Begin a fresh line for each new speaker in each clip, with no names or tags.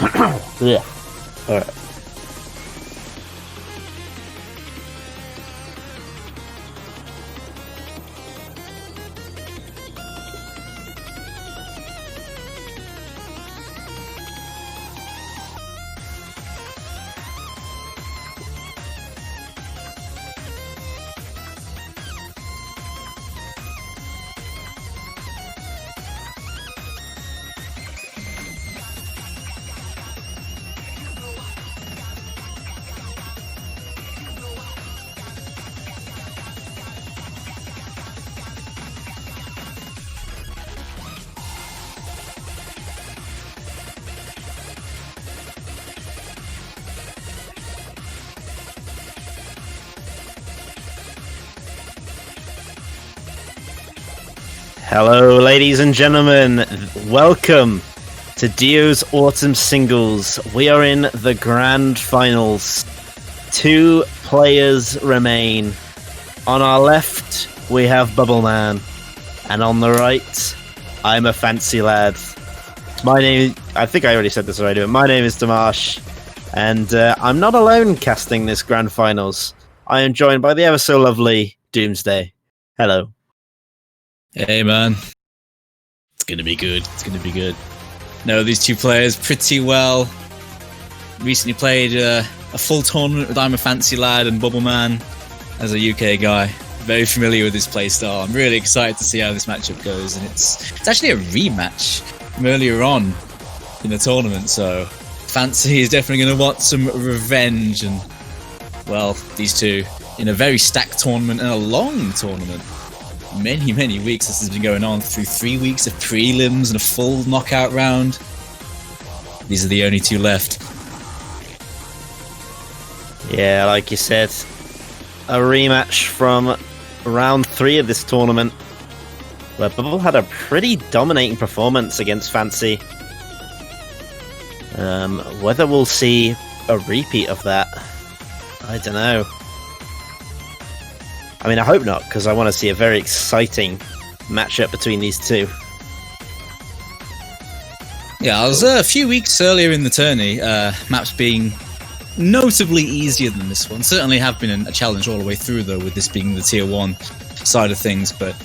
Yeah. All right. Hello, ladies and gentlemen. Welcome to Dio's Autumn Singles. We are in the grand finals. 2 players remain. On our left, we have Bubbleman, and on the right, I'm a fancy lad. My name, I think I already said this already, but my name is Damarsh, and I'm not alone casting this grand finals. I am joined by the ever so lovely Doomsday. Hello.
Hey man, it's gonna be good. It's gonna be good. Know these 2 players pretty well. Recently played a full tournament with I'm a Fancy Lad and Bubbleman as a UK guy. Very familiar with his playstyle. I'm really excited to see how this matchup goes, and it's actually a rematch from earlier on in the tournament. So Fancy is definitely going to want some revenge, and well, these 2 in a very stacked tournament and a long tournament. Many weeks this has been going on, through 3 weeks of prelims and a full knockout round. These are the only 2 left.
Yeah, like you said, a rematch from round 3 of this tournament, where Bubble had a pretty dominating performance against Fancy. Whether we'll see a repeat of that, I don't know. I mean, I hope not, because I want to see a very exciting matchup between these 2.
Yeah, I was a few weeks earlier in the tourney, maps being notably easier than this one. Certainly have been a challenge all the way through, though, with this being the tier 1 side of things. But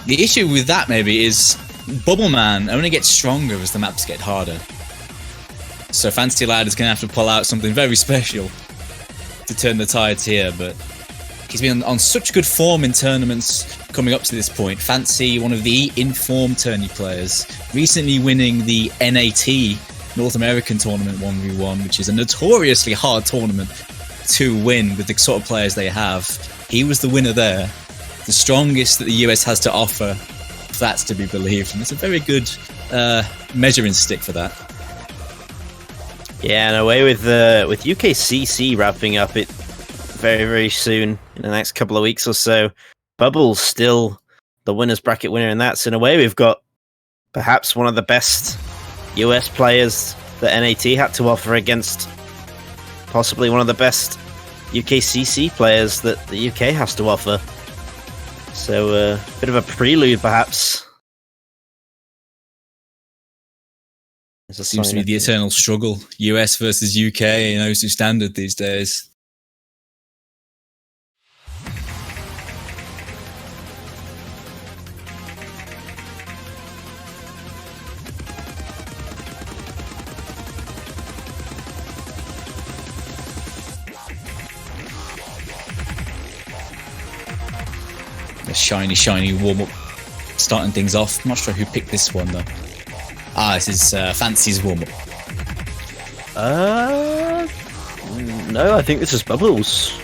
the issue with that, maybe, is Bubbleman only gets stronger as the maps get harder. So Fancy Lad is going to have to pull out something very special to turn the tides here, but he's been on such good form in tournaments coming up to this point. Fancy, one of the in-form tourney players, recently winning the NAT North American Tournament 1v1, which is a notoriously hard tournament to win with the sort of players they have. He was the winner there, the strongest that the US has to offer, if that's to be believed, and it's a very good measuring stick for that.
Yeah, in a way, with UKCC wrapping up it very soon, in the next couple of weeks or so, Bubble's still the winners bracket winner in that. So in a way, we've got perhaps one of the best US players that NAT had to offer against possibly one of the best UKCC players that the UK has to offer. So a bit of a prelude, perhaps.
Seems to be the eternal struggle, US versus UK, who's standard these days. A shiny warm-up starting things off. I'm not sure who picked this one though. This is Fancy's warm-up.
No, I think this is Bubbles.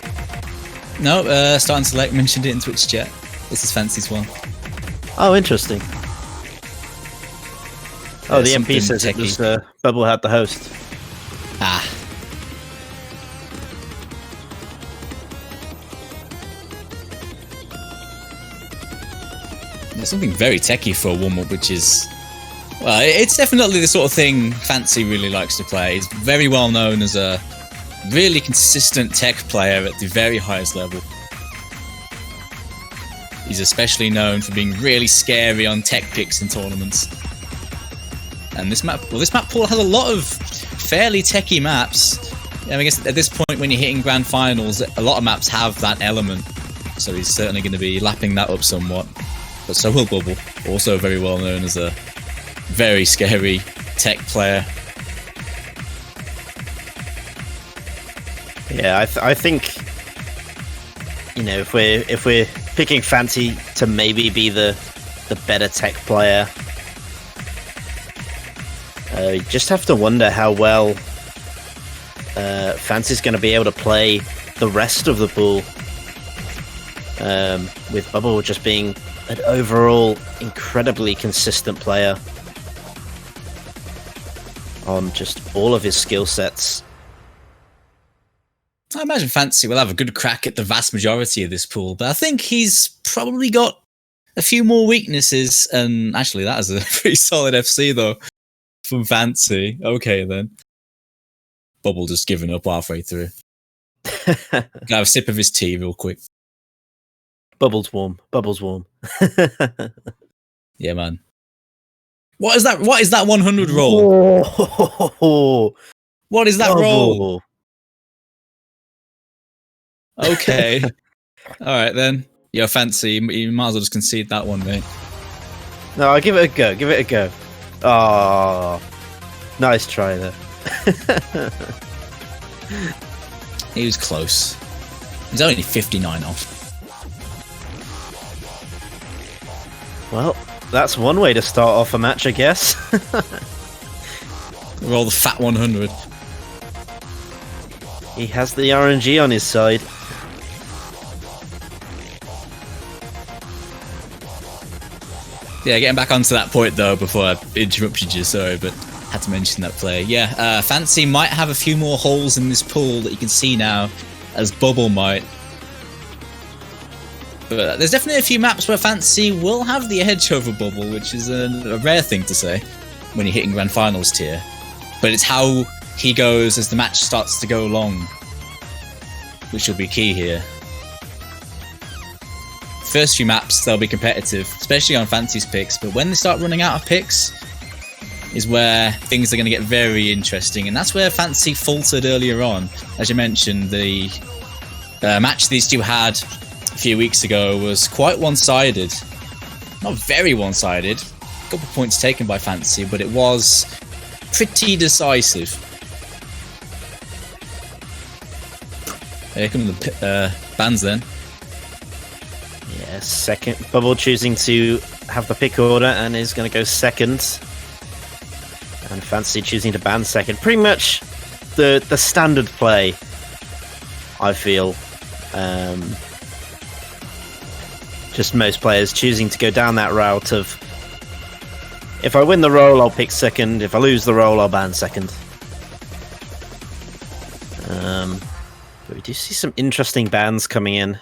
No, Starting Select mentioned it in Twitch chat. This is Fancy's one.
Oh, interesting. Oh, the MP says it was Bubble had the host.
There's something very techie for a warm-up, which is... Well, it's definitely the sort of thing Fancy really likes to play. He's very well known as a really consistent tech player at the very highest level. He's especially known for being really scary on tech picks in tournaments. And this map pool has a lot of fairly techie maps. And I guess at this point, when you're hitting grand finals, a lot of maps have that element. So he's certainly going to be lapping that up somewhat. But so will Bubble, also very well known as a very scary tech player.
Yeah, I think, you know, if we're picking Fancy to maybe be the better tech player, you just have to wonder how well Fancy's going to be able to play the rest of the pool, with Bubble just being an overall incredibly consistent player on just all of his skill sets.
I imagine Fancy will have a good crack at the vast majority of this pool, but I think he's probably got a few more weaknesses, and actually that is a pretty solid FC though from Fancy. Okay then. Bubble just giving up halfway through. Gonna have a sip of his tea real quick.
Bubble's warm. Bubble's warm.
Yeah, man. What is that 100 roll?
Oh,
what is that
Bubble.
roll? Okay. Alright then. Yo, Fancy, you might as well just concede that one, mate.
No, I'll give it a go. Give it a go. Oh, nice try there.
He was close. He's only 59 off.
Well, that's one way to start off a match, I guess.
Roll the fat 100.
He has the RNG on his side.
Yeah, getting back onto that point though before I interrupted you, sorry, but had to mention that play. Yeah, Fancy might have a few more holes in this pool that you can see now, as Bubble might. But there's definitely a few maps where Fancy will have the edge over Bubble, which is a rare thing to say when you're hitting Grand Finals tier. But it's how he goes as the match starts to go long, which will be key here. First few maps, they'll be competitive, especially on Fancy's picks, but when they start running out of picks is where things are going to get very interesting, and that's where Fancy faltered earlier on. As you mentioned, the match these two had a few weeks ago was quite one-sided. Not very one-sided, a couple of points taken by Fancy, but it was pretty decisive. Here come the bans then.
Yeah, second. Bubble choosing to have the pick order and is going to go second. And Fancy choosing to ban second. Pretty much the standard play, I feel. Just most players choosing to go down that route of, if I win the roll, I'll pick second. If I lose the roll, I'll ban second. But we do see some interesting bans coming in.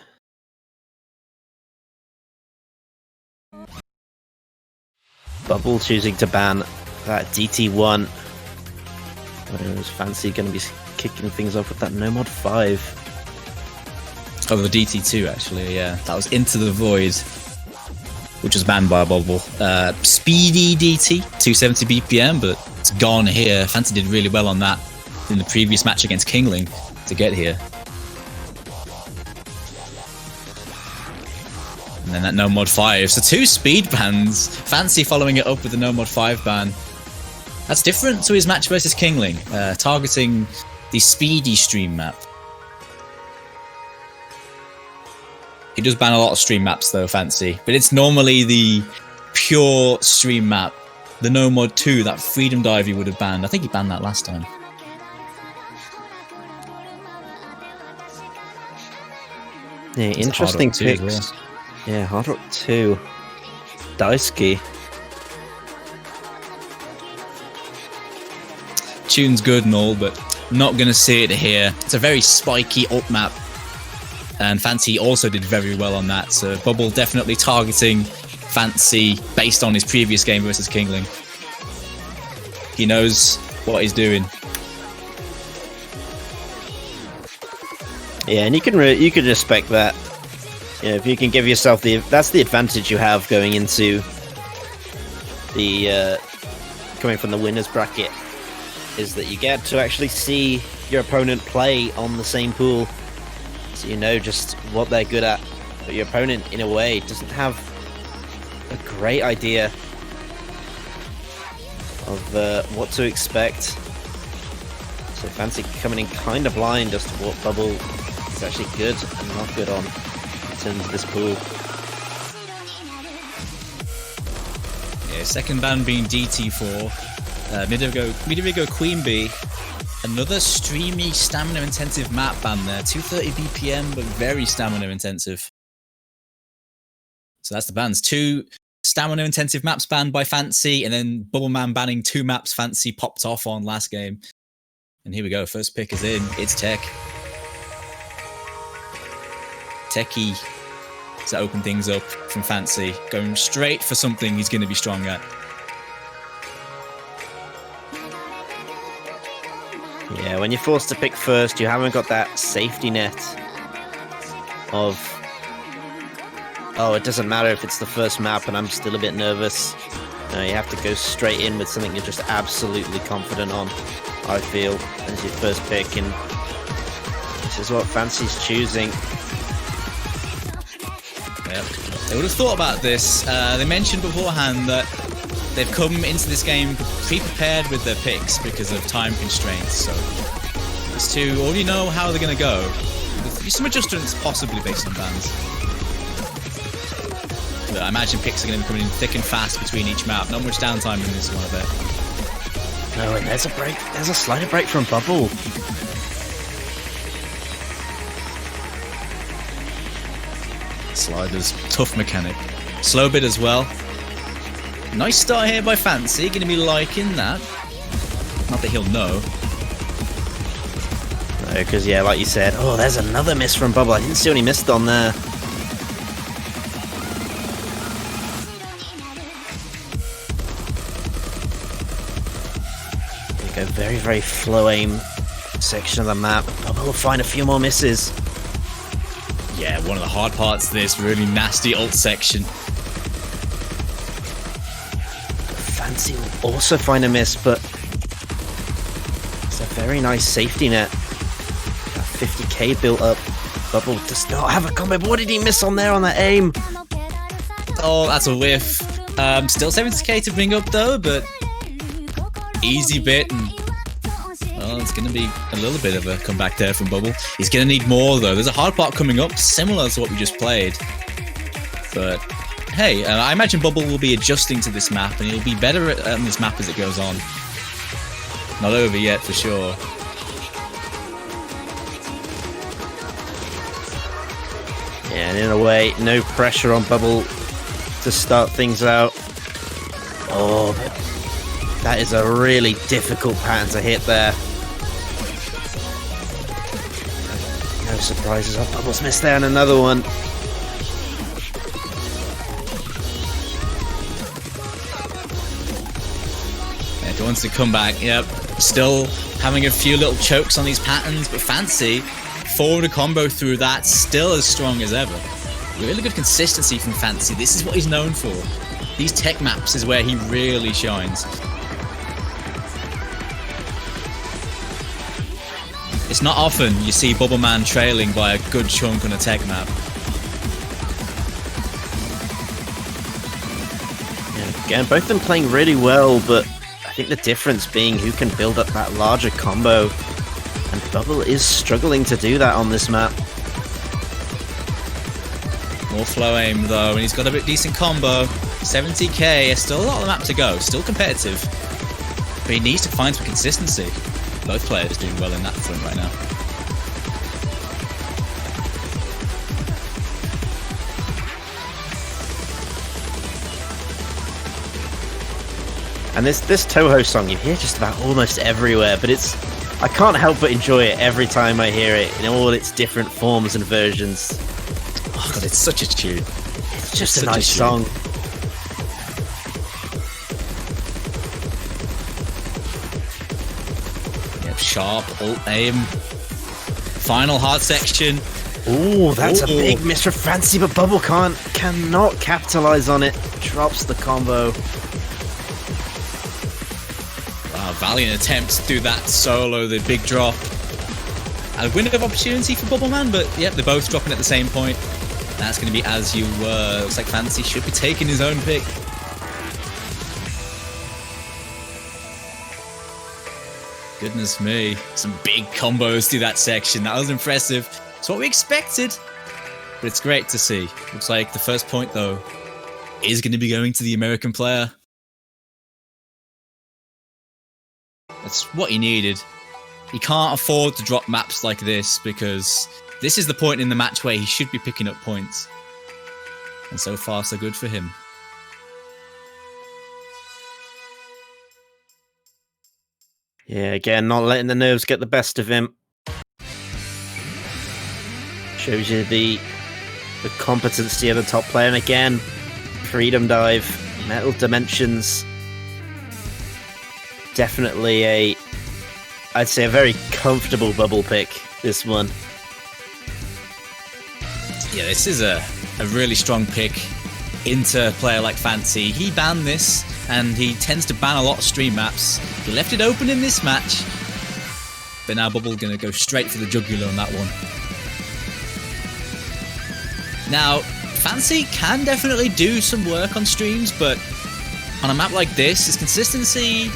Bubble choosing to ban that DT1. Whereas Fancy going to be kicking things off with that No Mod 5.
Oh, the DT2 actually, yeah. That was Into the Void, which was banned by Bubble. Speedy DT, 270 BPM, but it's gone here. Fancy did really well on that in the previous match against Kingling to get here. And then that No Mod 5. So 2 speed bans. Fancy following it up with the No Mod 5 ban. That's different to his match versus Kingling, targeting the speedy stream map. He does ban a lot of stream maps though, Fancy, but it's normally the pure stream map. The No Mod 2, that Freedom Dive he would have banned. I think he banned that last time.
Yeah, interesting picks. Well. Yeah, Hard Rock 2. Daisuke.
Tune's good and all, but not going to see it here. It's a very spiky up map. And Fancy also did very well on that. So Bubble definitely targeting Fancy based on his previous game versus Kingling. He knows what he's doing.
Yeah, and you can respect that. You know, if you can give yourself the, that's the advantage you have going into coming from the winner's bracket is that you get to actually see your opponent play on the same pool, so you know just what they're good at. But your opponent, in a way, doesn't have a great idea of what to expect. So Fancy coming in kind of blind as to what Bubble is actually good and not good on in terms of this pool.
Yeah, second ban being DT4. Mid-Vigo Queen Bee. Another streamy, stamina-intensive map ban there. 230 BPM, but very stamina-intensive. So that's the bans. 2 stamina-intensive maps banned by Fancy, and then Bubbleman banning 2 maps Fancy popped off on last game. And here we go. First pick is in. It's Tech. Techie to open things up from Fancy. Going straight for something he's going to be strong at.
Yeah, when you're forced to pick first, you haven't got that safety net of, oh, it doesn't matter if it's the first map and I'm still a bit nervous. No, you have to go straight in with something you're just absolutely confident on, I feel, as your first pick, and this is what Fancy's choosing.
Yep. They would have thought about this. They mentioned beforehand that they've come into this game pre-prepared with their picks because of time constraints, so these two already know how they're going to go. There's some adjustments possibly based on bans. But I imagine picks are going to be coming in thick and fast between each map. Not much downtime in this one, I bet.
No, and there's a break. There's a slider break from Bubble.
Sliders, tough mechanic. Slow bit as well. Nice start here by Fancy, going to be liking that. Not that he'll know.
No, because, yeah, like you said, oh, there's another miss from Bubble. I didn't see any missed on there. There you go, very, very flow aim section of the map. Bubble will find a few more misses.
Yeah, one of the hard parts of this really nasty ult section.
Fancy will also find a miss, but it's a very nice safety net. 50k built up. Bubble does not have a combo, but what did he miss on there on that aim?
Oh, that's a whiff. Still 70k to bring up though, but easy bit, and well, it's going to be a little bit of a comeback there from Bubble. He's going to need more though. There's a hard part coming up, similar to what we just played. But hey, I imagine Bubble will be adjusting to this map, and he'll be better at this map as it goes on. Not over yet, for sure.
Yeah, and in a way, no pressure on Bubble to start things out. Oh, that is a really difficult pattern to hit there. No surprises. Oh, Bubble's missed there, and another one.
He wants to come back. Yep, still having a few little chokes on these patterns, but Fancy forward a combo through that, still as strong as ever. Really good consistency from Fancy. This is what he's known for. These tech maps is where he really shines. It's not often you see Bubbleman trailing by a good chunk on a tech map.
Yeah, again, both of them playing really well, but I think the difference being who can build up that larger combo, and Bubble is struggling to do that on this map.
More flow aim though, and he's got a bit decent combo. 70k, still a lot of the map to go, still competitive, but he needs to find some consistency. Both players doing well in that front right now.
And this Toho song you hear just about almost everywhere, but I can't help but enjoy it every time I hear it in all its different forms and versions.
Oh god, it's such a tune.
It's just a nice song.
Yep, sharp ult aim. Final hard section.
Ooh, that's a big miss for Fancy, but Bubble cannot capitalize on it. Drops the combo.
valiant attempt to do that solo, the big drop. A window of opportunity for Bubbleman, but yep, they're both dropping at the same point. That's going to be As You Were. Looks like Fancy should be taking his own pick. Goodness me. Some big combos through that section. That was impressive. It's what we expected, but it's great to see. Looks like the first point, though, is going to be going to the American player. That's what he needed. He can't afford to drop maps like this because this is the point in the match where he should be picking up points. And so far, so good for him.
Yeah, again, not letting the nerves get the best of him. Shows you the competency of the top player. And again, Freedom Dive, Metal Dimensions. Definitely I'd say a very comfortable bubble pick, this one.
Yeah, this is a really strong pick into a player like Fancy. He banned this, and he tends to ban a lot of stream maps. He left it open in this match, but now Bubble going to go straight for the jugular on that one. Now, Fancy can definitely do some work on streams, but on a map like this, his consistency,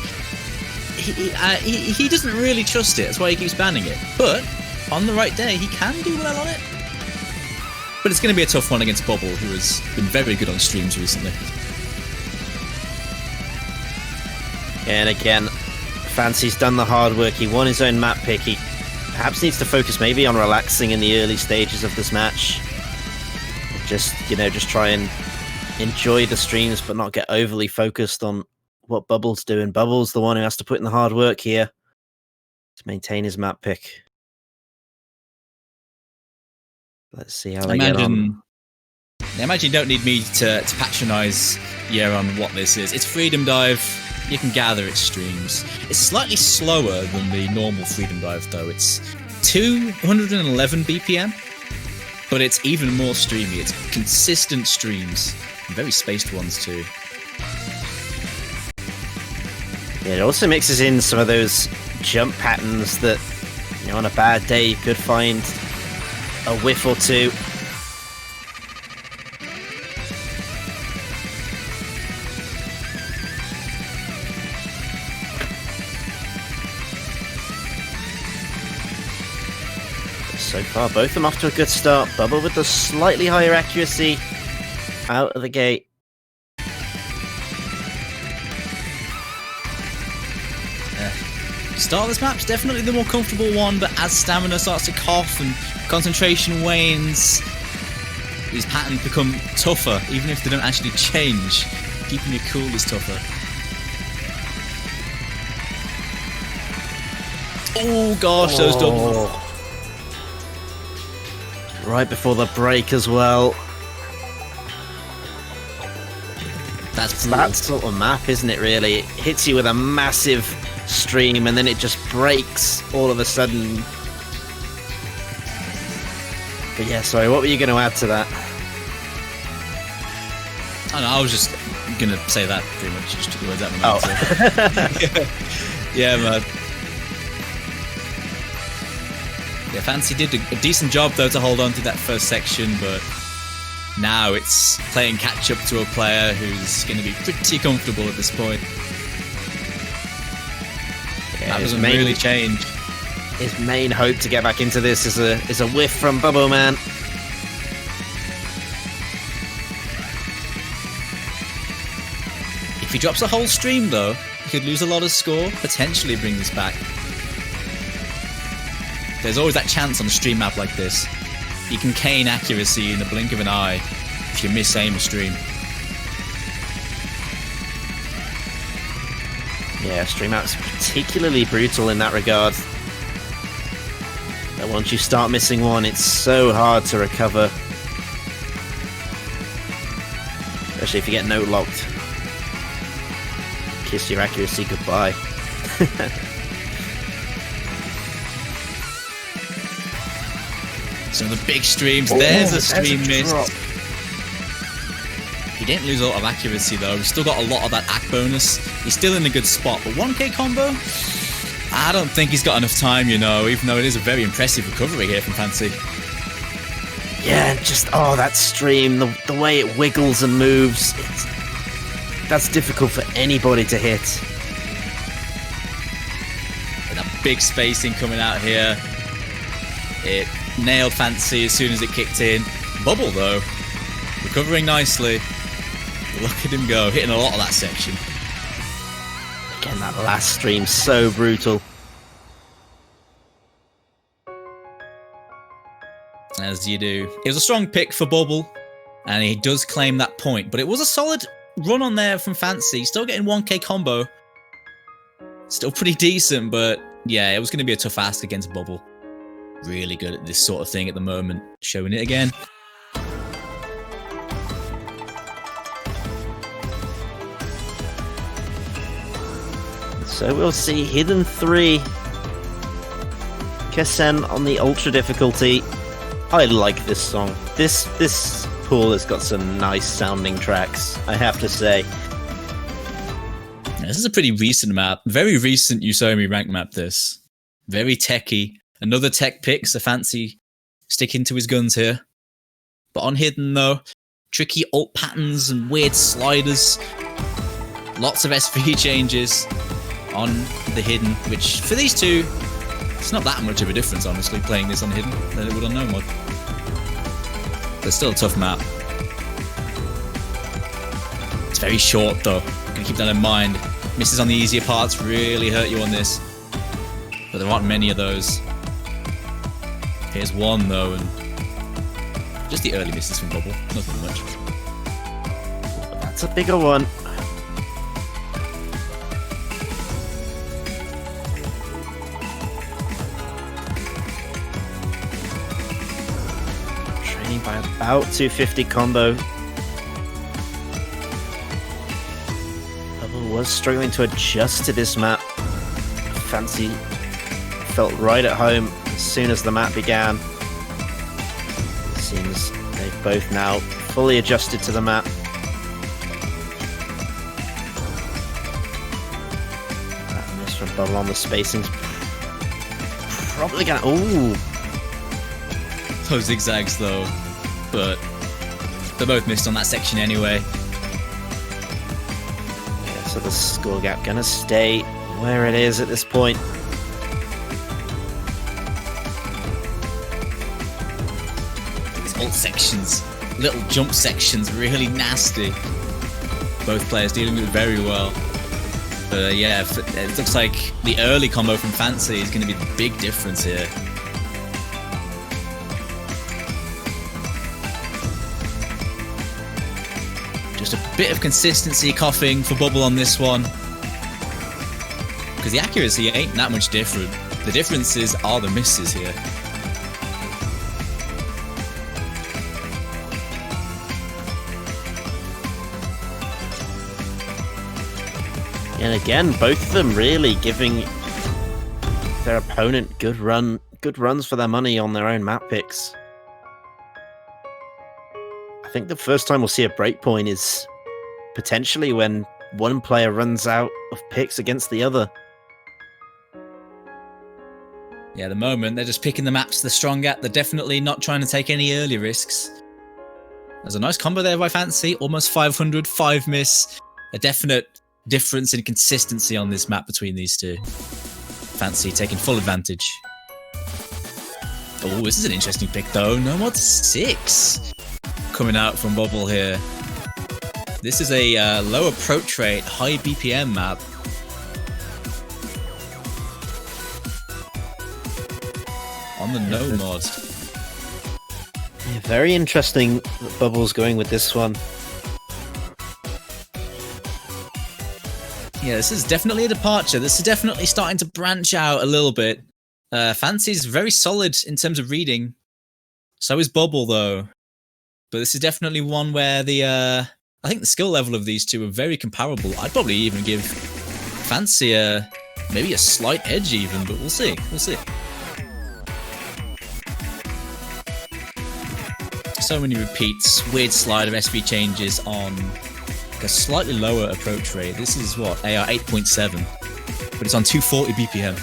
he doesn't really trust it. That's why he keeps banning it. But on the right day, he can do well on it. But it's going to be a tough one against Bubble, who has been very good on streams recently.
And again, Fancy's done the hard work. He won his own map pick. He perhaps needs to focus maybe on relaxing in the early stages of this match. Just try and enjoy the streams, but not get overly focused on what Bubble's doing. Bubble's the one who has to put in the hard work here to maintain his map pick. Let's see how they get on.
I imagine you don't need me to patronise on what this is. It's Freedom Dive. You can gather its streams. It's slightly slower than the normal Freedom Dive, though. It's 211 BPM, but it's even more streamy. It's consistent streams, and very spaced ones too.
Yeah, it also mixes in some of those jump patterns that, on a bad day you could find a whiff or two. So far, both of them off to a good start. Bubble with the slightly higher accuracy out of the gate.
Start of this map's definitely the more comfortable one, but as stamina starts to cough and concentration wanes, these patterns become tougher, even if they don't actually change. Keeping you cool is tougher. Oh gosh, those doubles.
Right before the break as well.
That's
that sort of map, isn't it, really? It hits you with a massive stream and then it just breaks all of a sudden. But yeah, sorry, what were you going to add to that?
I was just going to say that pretty much. Just took the words out of my mouth. Yeah, man. Yeah, Fancy did a decent job, though, to hold on to that first section, but now it's playing catch-up to a player who's going to be pretty comfortable at this point.
Yeah,
that doesn't really change.
His main hope to get back into this is a whiff from Bubbleman.
If he drops a whole stream, though, he could lose a lot of score, potentially bring this back. There's always that chance on a stream map like this. You can cane accuracy in the blink of an eye if you miss-aim a stream.
Yeah, stream map's particularly brutal in that regard. That once you start missing one, it's so hard to recover. Especially if you get note locked. Kiss your accuracy goodbye. Some
of the big streams. There's a stream miss. didn't lose a lot of accuracy though. He's still got a lot of that AC bonus. He's still in a good spot, but 1k combo? I don't think he's got enough time, you know, even though it is a very impressive recovery here from Fancy.
Yeah, just, oh, that stream, the way it wiggles and moves, that's difficult for anybody to hit.
With that big spacing coming out here. It nailed Fancy as soon as it kicked in. Bubble, though, recovering nicely. Look at him go, hitting a lot of that section.
Again, that last stream, so brutal.
As you do. It was a strong pick for Bubble, and he does claim that point, but it was a solid run on there from Fancy. Still getting 1k combo. Still pretty decent, but yeah, it was going to be a tough ask against Bubble. Really good at this sort of thing at the moment. Showing it again.
So we'll see Hidden 3. Kesen on the Ultra difficulty. I like this song. This pool has got some nice sounding tracks, I have to say.
This is a pretty recent map. Very recent Usomi rank map, this. Very techy. Another tech pick, so Fancy sticking to his guns here. But on Hidden, though, tricky ult patterns and weird sliders. Lots of SV changes on the Hidden, which for these two, it's not that much of a difference, honestly, playing this on Hidden than it would on No Mod. But it's still a tough map. It's very short, though. Gonna keep that in mind. Misses on the easier parts really hurt you on this. But there aren't many of those. Here's one, though, and just the early misses from Bubble. Nothing much.
That's a bigger one. By about 250 combo. Bubble was struggling to adjust to this map. Fancy felt right at home as soon as the map began. It seems they've both now fully adjusted to the map. That miss from Bubble on the spacing's probably gonna... Ooh!
Those zigzags, though. But they both missed on that section anyway.
Yeah, so the score gap gonna stay where it is at this point.
These ult sections, little jump sections, really nasty. Both players dealing with it very well. But yeah, it looks like the early combo from Fancy is going to be the big difference here. Just a bit of consistency coughing for Bubble on this one. Because the accuracy ain't that much different. The differences are the misses here.
And again, both of them really giving their opponent good runs for their money on their own map picks. I think the first time we'll see a breakpoint is potentially when one player runs out of picks against the other.
Yeah, at the moment, they're just picking the maps they're strong at. They're definitely not trying to take any early risks. There's a nice combo there by Fancy. Almost 500, 5 miss. A definite difference in consistency on this map between these two. Fancy taking full advantage. Oh, this is an interesting pick, though. No mod 6 coming out from Bubble here. This is a low approach rate, high BPM map. On the no mod.
Yeah, very interesting that Bubble's going with this one.
Yeah, this is definitely a departure. This is definitely starting to branch out a little bit. Fancy's very solid in terms of reading. So is Bubble, though. But this is definitely one where I think the skill level of these two are very comparable. I'd probably even give Fancy maybe a slight edge even, but we'll see. We'll see. So many repeats, weird slider SV changes on a slightly lower approach rate. This is what, AR 8.7, but it's on 240 BPM.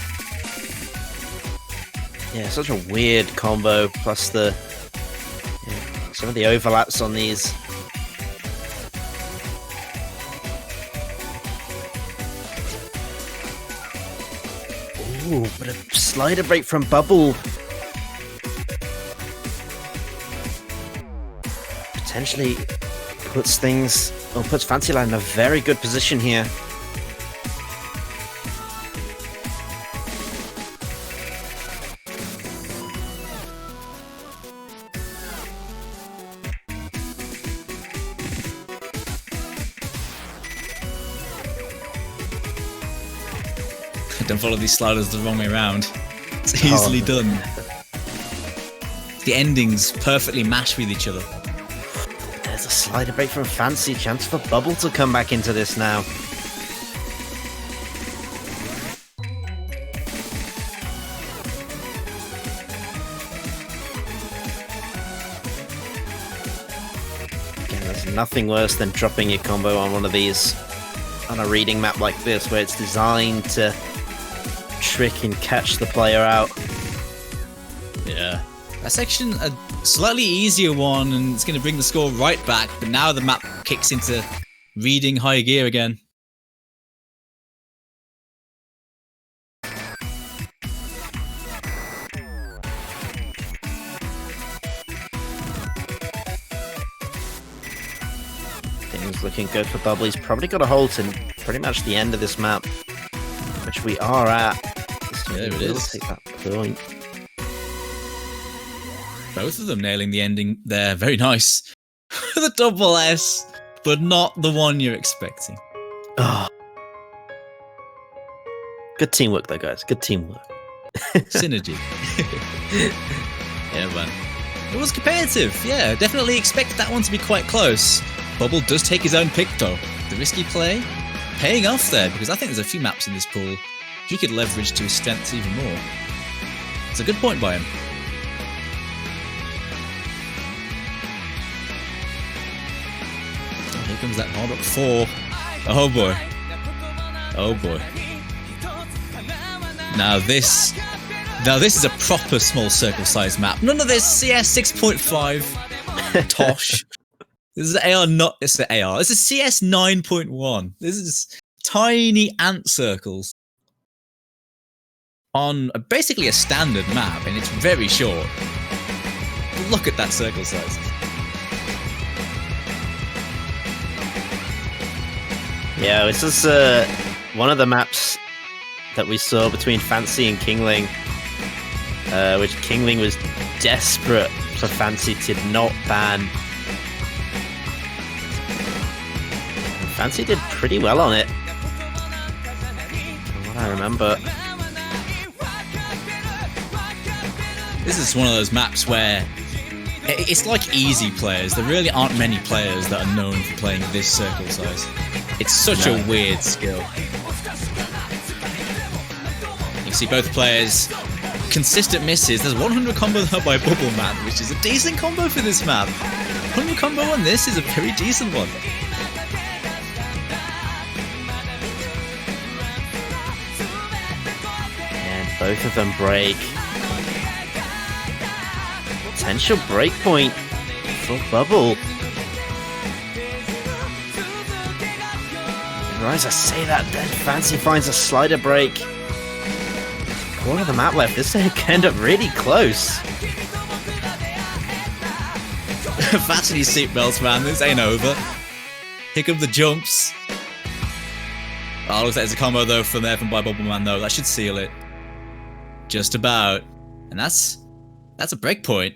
Yeah, such a weird combo, plus the some of the overlaps on these. Ooh, but a slider break from Bubble. Potentially puts things, or puts Fantasyland in a very good position here.
Don't follow these sliders the wrong way around. It's easily done. The endings perfectly mash with each other.
There's a slider break from Fancy. Chance for Bubble to come back into this now. Again, there's nothing worse than dropping your combo on one of these on a reading map like this, where it's designed to trick and catch the player out.
Yeah. That section, a slightly easier one, and it's going to bring the score right back, but now the map kicks into reading high gear again.
Things looking good for Bubble. He's probably got a hold to pretty much the end of this map, which we are at.
There it is.
Take that point.
Both of them nailing the ending there. Very nice. The double S, but not the one you're expecting.
Oh. Good teamwork though, guys. Good teamwork.
Synergy. Yeah, man. It was competitive. Yeah, definitely expect that one to be quite close. Bubble does take his own pick though. The risky play paying off there, because I think there's a few maps in this pool he could leverage to his strengths even more. It's a good point by him. Oh, here comes that hard up 4. Oh boy. Oh boy. Now this is a proper small circle size map. None of this CS 6.5 Tosh. This is AR not, it's the AR. This is CS 9.1. This is tiny ant circles on basically a standard map, and it's very short. Look at that circle size.
Yeah, this is one of the maps that we saw between Fancy and Kingling, which Kingling was desperate for Fancy to not ban. And Fancy did pretty well on it, from what I remember.
This is one of those maps where it's like easy players. There really aren't many players that are known for playing this circle size. It's such a weird skill. You see both players, consistent misses. There's 100 combo by Bubbleman, which is a decent combo for this map. 100 combo on this is a very decent one.
And both of them break. Potential breakpoint for Bubble. Right, as I say that, then Fancy finds a slider break. Quarter of the map left. This thing can end up really close.
Fasten your seatbelts, man. This ain't over. Here come the jumps. Oh, looks like there's a combo though from by Bubbleman though. That should seal it. Just about. And that's a breakpoint.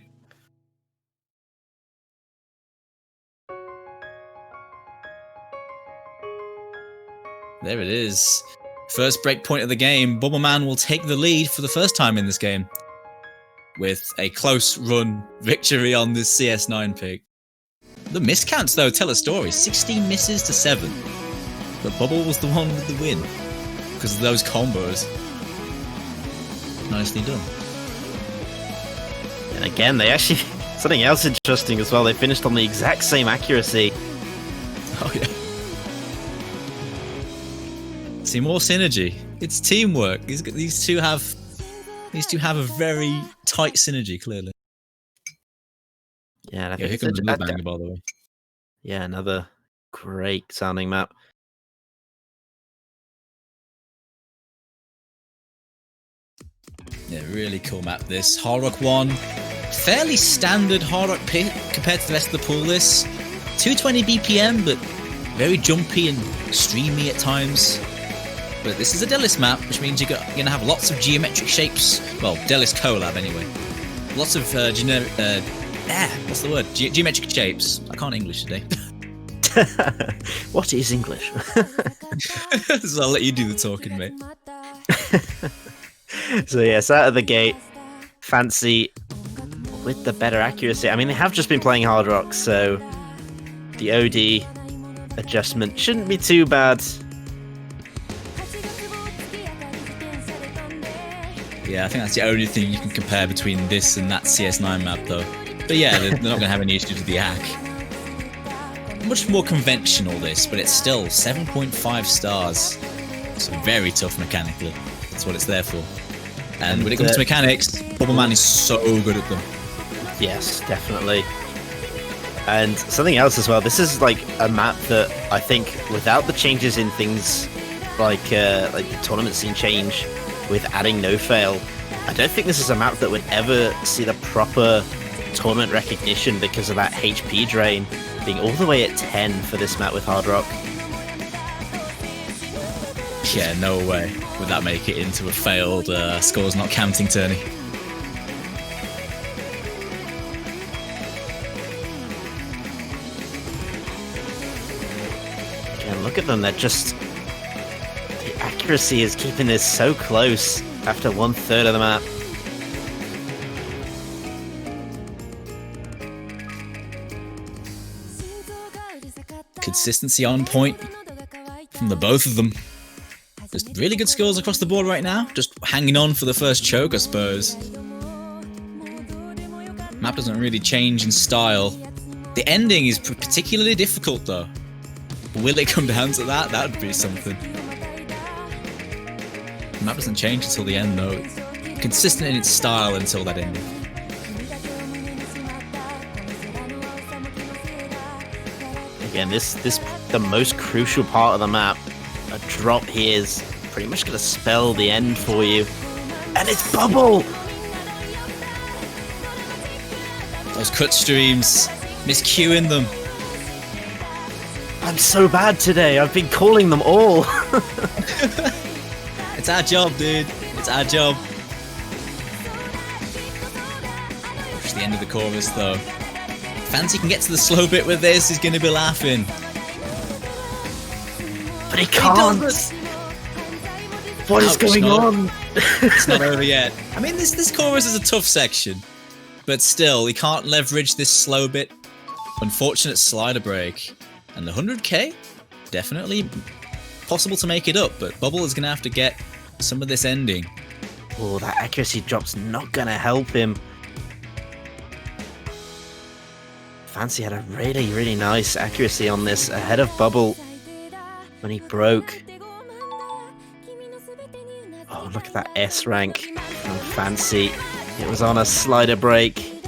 There it is. First breakpoint of the game. Bubbleman will take the lead for the first time in this game, with a close run victory on this CS9 pick. The miscounts though tell a story. 16 misses to 7. But Bubble was the one with the win because of those combos. Nicely done.
And again, they actually Something else interesting as well, they finished on the exact same accuracy.
Oh, yeah. See, more synergy. It's teamwork. These two have a very tight synergy, clearly.
Yeah, and I
Yeah,
think
here comes another banger, by the way.
Yeah, another great sounding map.
Yeah, really cool map this. Hard Rock 1, fairly standard Hard Rock pit compared to the rest of the pool list. 220 BPM, but very jumpy and streamy at times. But this is a Delis map, which means you're going to have lots of geometric shapes. Well, Delis Collab anyway. Lots of what's the word? Geometric shapes. I can't English today.
What is English?
So I'll let you do the talking, mate.
So yes, out of the gate, Fancy with the better accuracy. I mean, they have just been playing Hard Rock, so the OD adjustment shouldn't be too bad.
Yeah, I think that's the only thing you can compare between this and that CS9 map, though. But yeah, they're not going to have any issues with the hack. Much more conventional, this, but it's still 7.5 stars. So very tough mechanically. That's what it's there for. And when it comes to mechanics, Bubbleman is so good at them.
Yes, definitely. And something else as well, this is like a map that I think without the changes in things like the tournament scene change with adding no fail, I don't think this is a map that would ever see the proper tournament recognition because of that HP drain being all the way at 10 for this map with Hard Rock.
Yeah, no way would that make it into a failed scores not counting tourney.
Again, look at them, they're just... The accuracy is keeping this so close after 1/3 of the map.
Consistency on point from the both of them. Just really good skills across the board right now. Just hanging on for the first choke, I suppose. Map doesn't really change in style. The ending is particularly difficult, though. Will it come down to that? That would be something. The map doesn't change until the end, though. Consistent in its style until that ending.
Again, this the most crucial part of the map. A drop here is pretty much going to spell the end for you. And it's Bubble!
Those cut streams, miscuing them.
I'm so bad today, I've been calling them all.
It's our job, dude. It's our job. Push the end of the chorus, though. Fancy can get to the slow bit with this, he's going to be laughing.
But he can't! What is going on?
It's not over yet. I mean, this chorus is a tough section. But still, he can't leverage this slow bit. Unfortunate slider break. And the 100k? Definitely possible to make it up, but Bubble is going to have to get some of this ending.
Oh, that accuracy drop's not going to help him. Fancy had a really, really nice accuracy on this ahead of Bubble when he broke. Oh, look at that S rank from Fancy. It was on a slider break.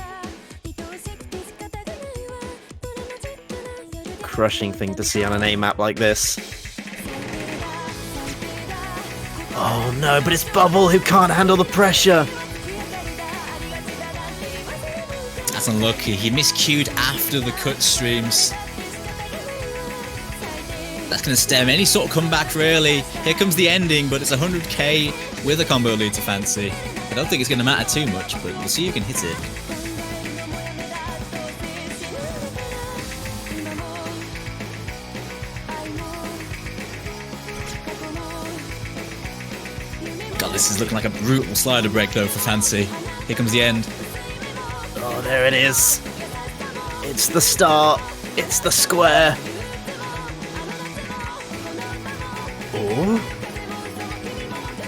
Crushing thing to see on an A map like this. Oh no, but it's Bubble who can't handle the pressure.
That's unlucky. He miscued after the cut streams. That's going to stem any sort of comeback, really. Here comes the ending, but it's 100k with a combo lead to Fancy. I don't think it's going to matter too much, but we'll see who can hit it. God, this is looking like a brutal slider break, though, for Fancy. Here comes the end.
Oh, there it is. It's the start. It's the square. Oh.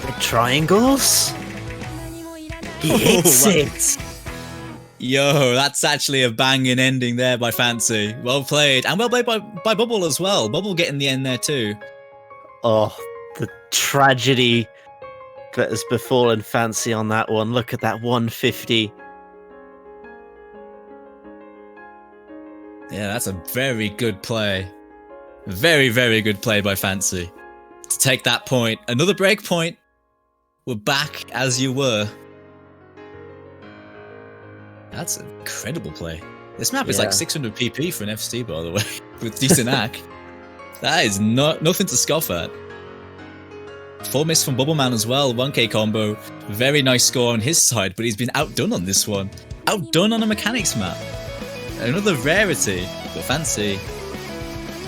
The triangles. He hits it.
Yo, that's actually a banging ending there by Fancy. Well played. And well played by Bubble as well. Bubble getting the end there too.
Oh, the tragedy that has befallen Fancy on that one. Look at that 150.
Yeah, that's a very good play. Very, very good play by Fancy. To take that point. Another break point. We're back as you were. That's an incredible play. This map is like 600 PP for an FC, by the way, with decent hack. That is nothing to scoff at. 4 miss from Bubbleman as well, 1k combo. Very nice score on his side, but he's been outdone on this one. Outdone on a mechanics map. Another rarity, but Fancy,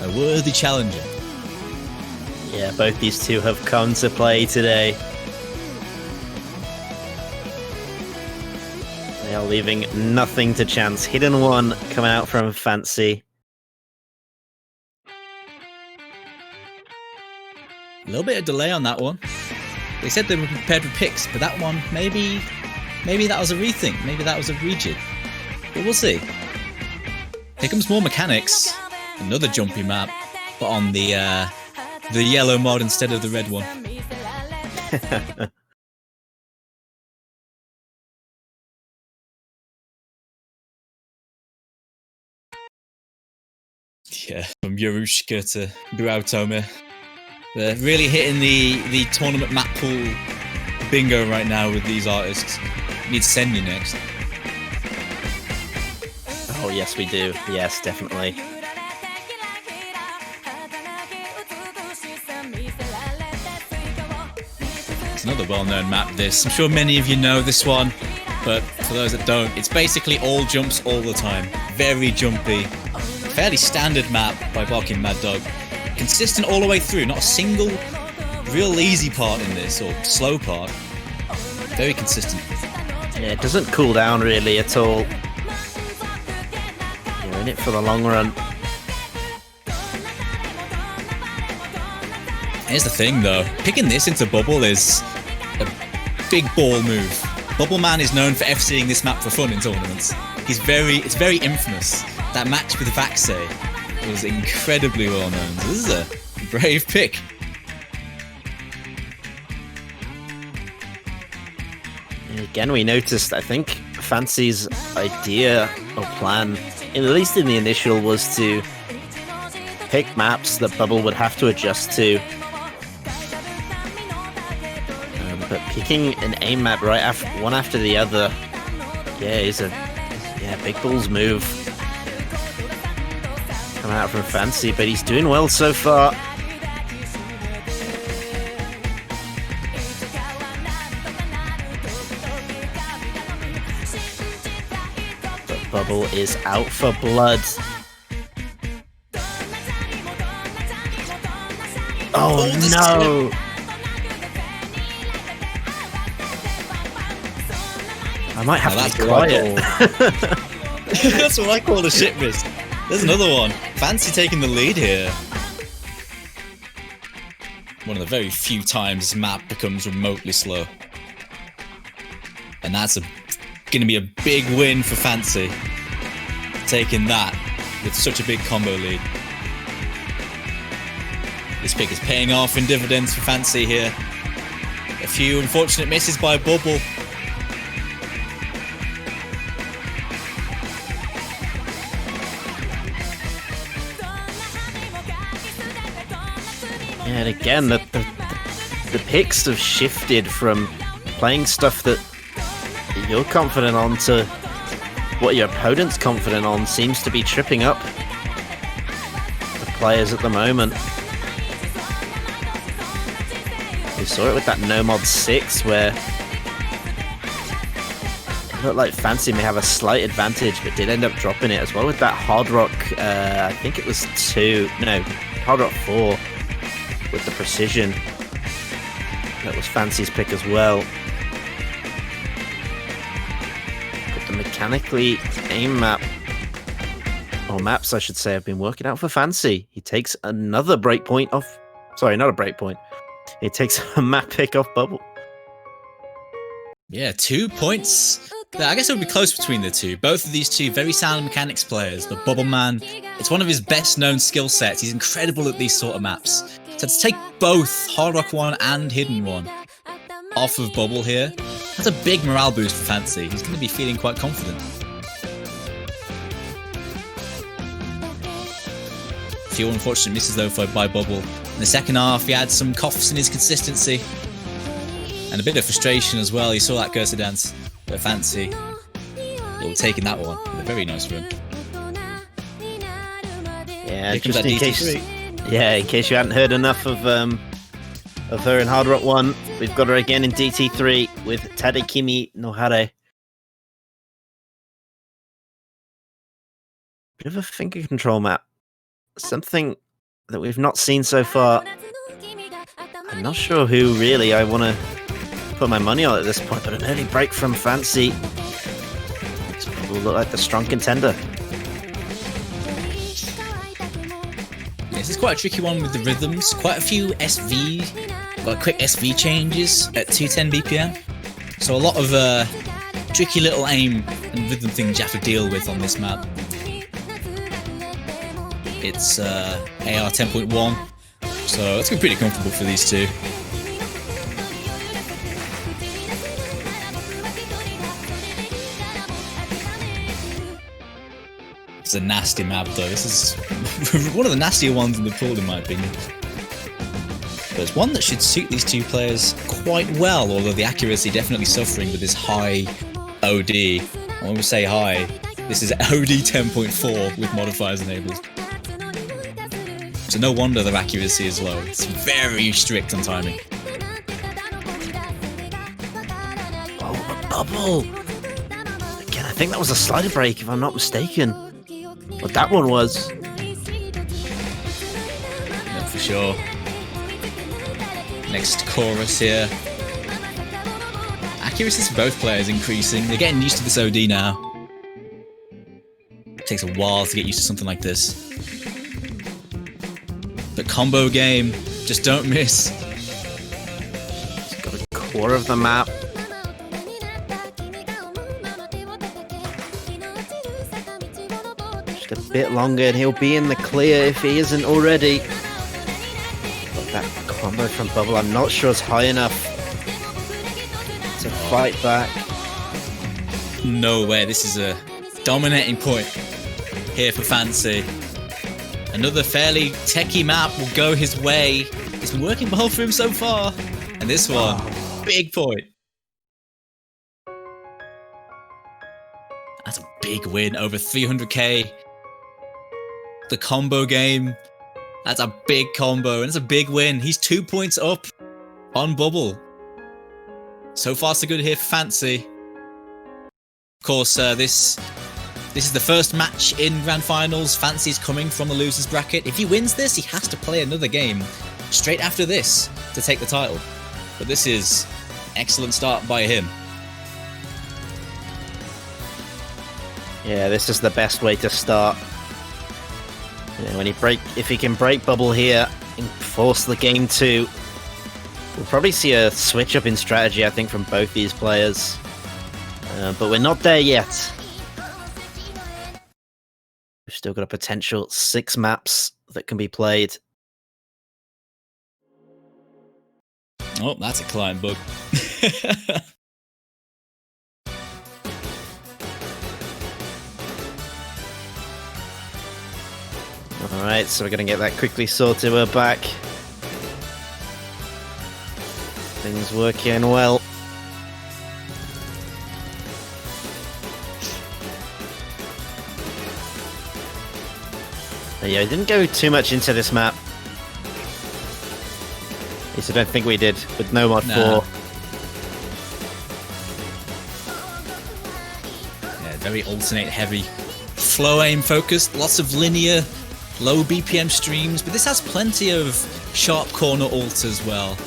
a worthy challenger.
Yeah, both these two have come to play today. They are leaving nothing to chance. Hidden one coming out from Fancy.
A little bit of delay on that one. They said they were prepared for picks, but that one, maybe that was a rethink. Maybe that was a rejig. But we'll see. Here comes more mechanics. Another jumpy map, but on the yellow mod instead of the red one. Yeah, from Yorushka to Buautome. They're really hitting the tournament map pool bingo right now with these artists. We need to send you next.
Oh, yes, we do. Yes, definitely.
It's another well-known map, this. I'm sure many of you know this one, but for those that don't, it's basically all jumps all the time. Very jumpy. Fairly standard map by Barking Mad Dog. Consistent all the way through, not a single real easy part in this, or slow part. Very consistent.
Yeah, it doesn't cool down really at all. You're in it for the long run.
Here's the thing though, picking this into Bubble is a big ball move. Bubbleman is known for FCing this map for fun in tournaments. It's very infamous. That match with Vaxe was incredibly well known. So this is a brave pick.
And again, we noticed, I think, Fancy's idea or plan, at least in the initial, was to pick maps that Bubble would have to adjust to. But picking an aim map right after one after the other, is a big balls move. Coming out from Fancy, but he's doing well so far. But Bubble is out for blood. Oh no! I might have to be quiet.
That's what I call a shit miss. There's another one. Fancy taking the lead here. One of the very few times this map becomes remotely slow. And that's going to be a big win for Fancy. Taking that with such a big combo lead. This pick is paying off in dividends for Fancy here. A few unfortunate misses by Bubble.
And again, the picks have shifted from playing stuff that you're confident on to what your opponent's confident on. Seems to be tripping up the players at the moment. We saw it with that No Mod 6 where it looked like Fancy may have a slight advantage, but did end up dropping it as well with that Hard Rock, I think it was Hard Rock 4. With the precision. That was Fancy's pick as well. But the mechanically aim map, or maps I should say, have been working out for Fancy. He takes another breakpoint off. Sorry, not a breakpoint. He takes a map pick off Bubble.
Yeah, 2 points I guess it would be close between the two. Both of these two very sound mechanics players. But Bubbleman, it's one of his best known skill sets. He's incredible at these sort of maps. So to take both Hard Rock 1 and Hidden 1 off of Bubble here, that's a big morale boost for Fancy. He's going to be feeling quite confident. A few unfortunate misses though by Bubble. In the second half, he had some coughs in his consistency. And a bit of frustration as well. He saw that cursor dance. But Fancy, taking that one with a very nice run.
Yeah, just in case you hadn't heard enough of her in Hard Rock 1, we've got her again in DT3 with Tadekimi Nohare. Bit of a finger control map. Something that we've not seen so far. I'm not sure who really I want to put my money on at this point, but an early break from Fancy will look like the strong contender.
This is quite a tricky one with the rhythms. Quite a few quick SV changes at 210 BPM. So a lot of tricky little aim and rhythm things you have to deal with on this map. It's AR 10.1, so it's going to be pretty comfortable for these two. It's a nasty map though. This is one of the nastier ones in the pool in my opinion. But it's one that should suit these two players quite well, although the accuracy definitely suffering with this high OD. And when we say high, this is OD 10.4 with modifiers enabled. So no wonder their accuracy is low. It's very strict on timing.
Oh, a bubble! Again, I think that was a slider break if I'm not mistaken. What that one was.
Yeah, for sure. Next chorus here. Accuracy for both players increasing. They're getting used to this OD now. It takes a while to get used to something like this. The combo game, just don't miss.
He's got a core of the map. Just a bit longer and he'll be in the clear if he isn't already. But that combo from Bubble, I'm not sure it's high enough to fight back.
No way, this is a dominating point here for Fancy. Another fairly techie map will go his way. It's been working well for him so far. And this one, big point. That's a big win, over 300k. The combo game, that's a big combo, and it's a big win. He's 2 points up on Bubble. So far so good here for Fancy. Of course, this is the first match in Grand Finals. Fancy's coming from the loser's bracket. If he wins this, he has to play another game straight after this to take the title. But this is an excellent start by him.
Yeah, this is the best way to start. You know, if he can break Bubble here and force the game 2, we'll probably see a switch up in strategy, I think, from both these players. But we're not there yet. We've still got a potential 6 maps that can be played.
Oh, that's a client bug.
Alright, so we're going to get that quickly sorted. We're back. Things working well. Yeah, I didn't go too much into this map. At least I don't think we did, with no mod 4.
Yeah, very alternate heavy. Flow aim focused, lots of linear, low BPM streams, but this has plenty of sharp corner ult as well.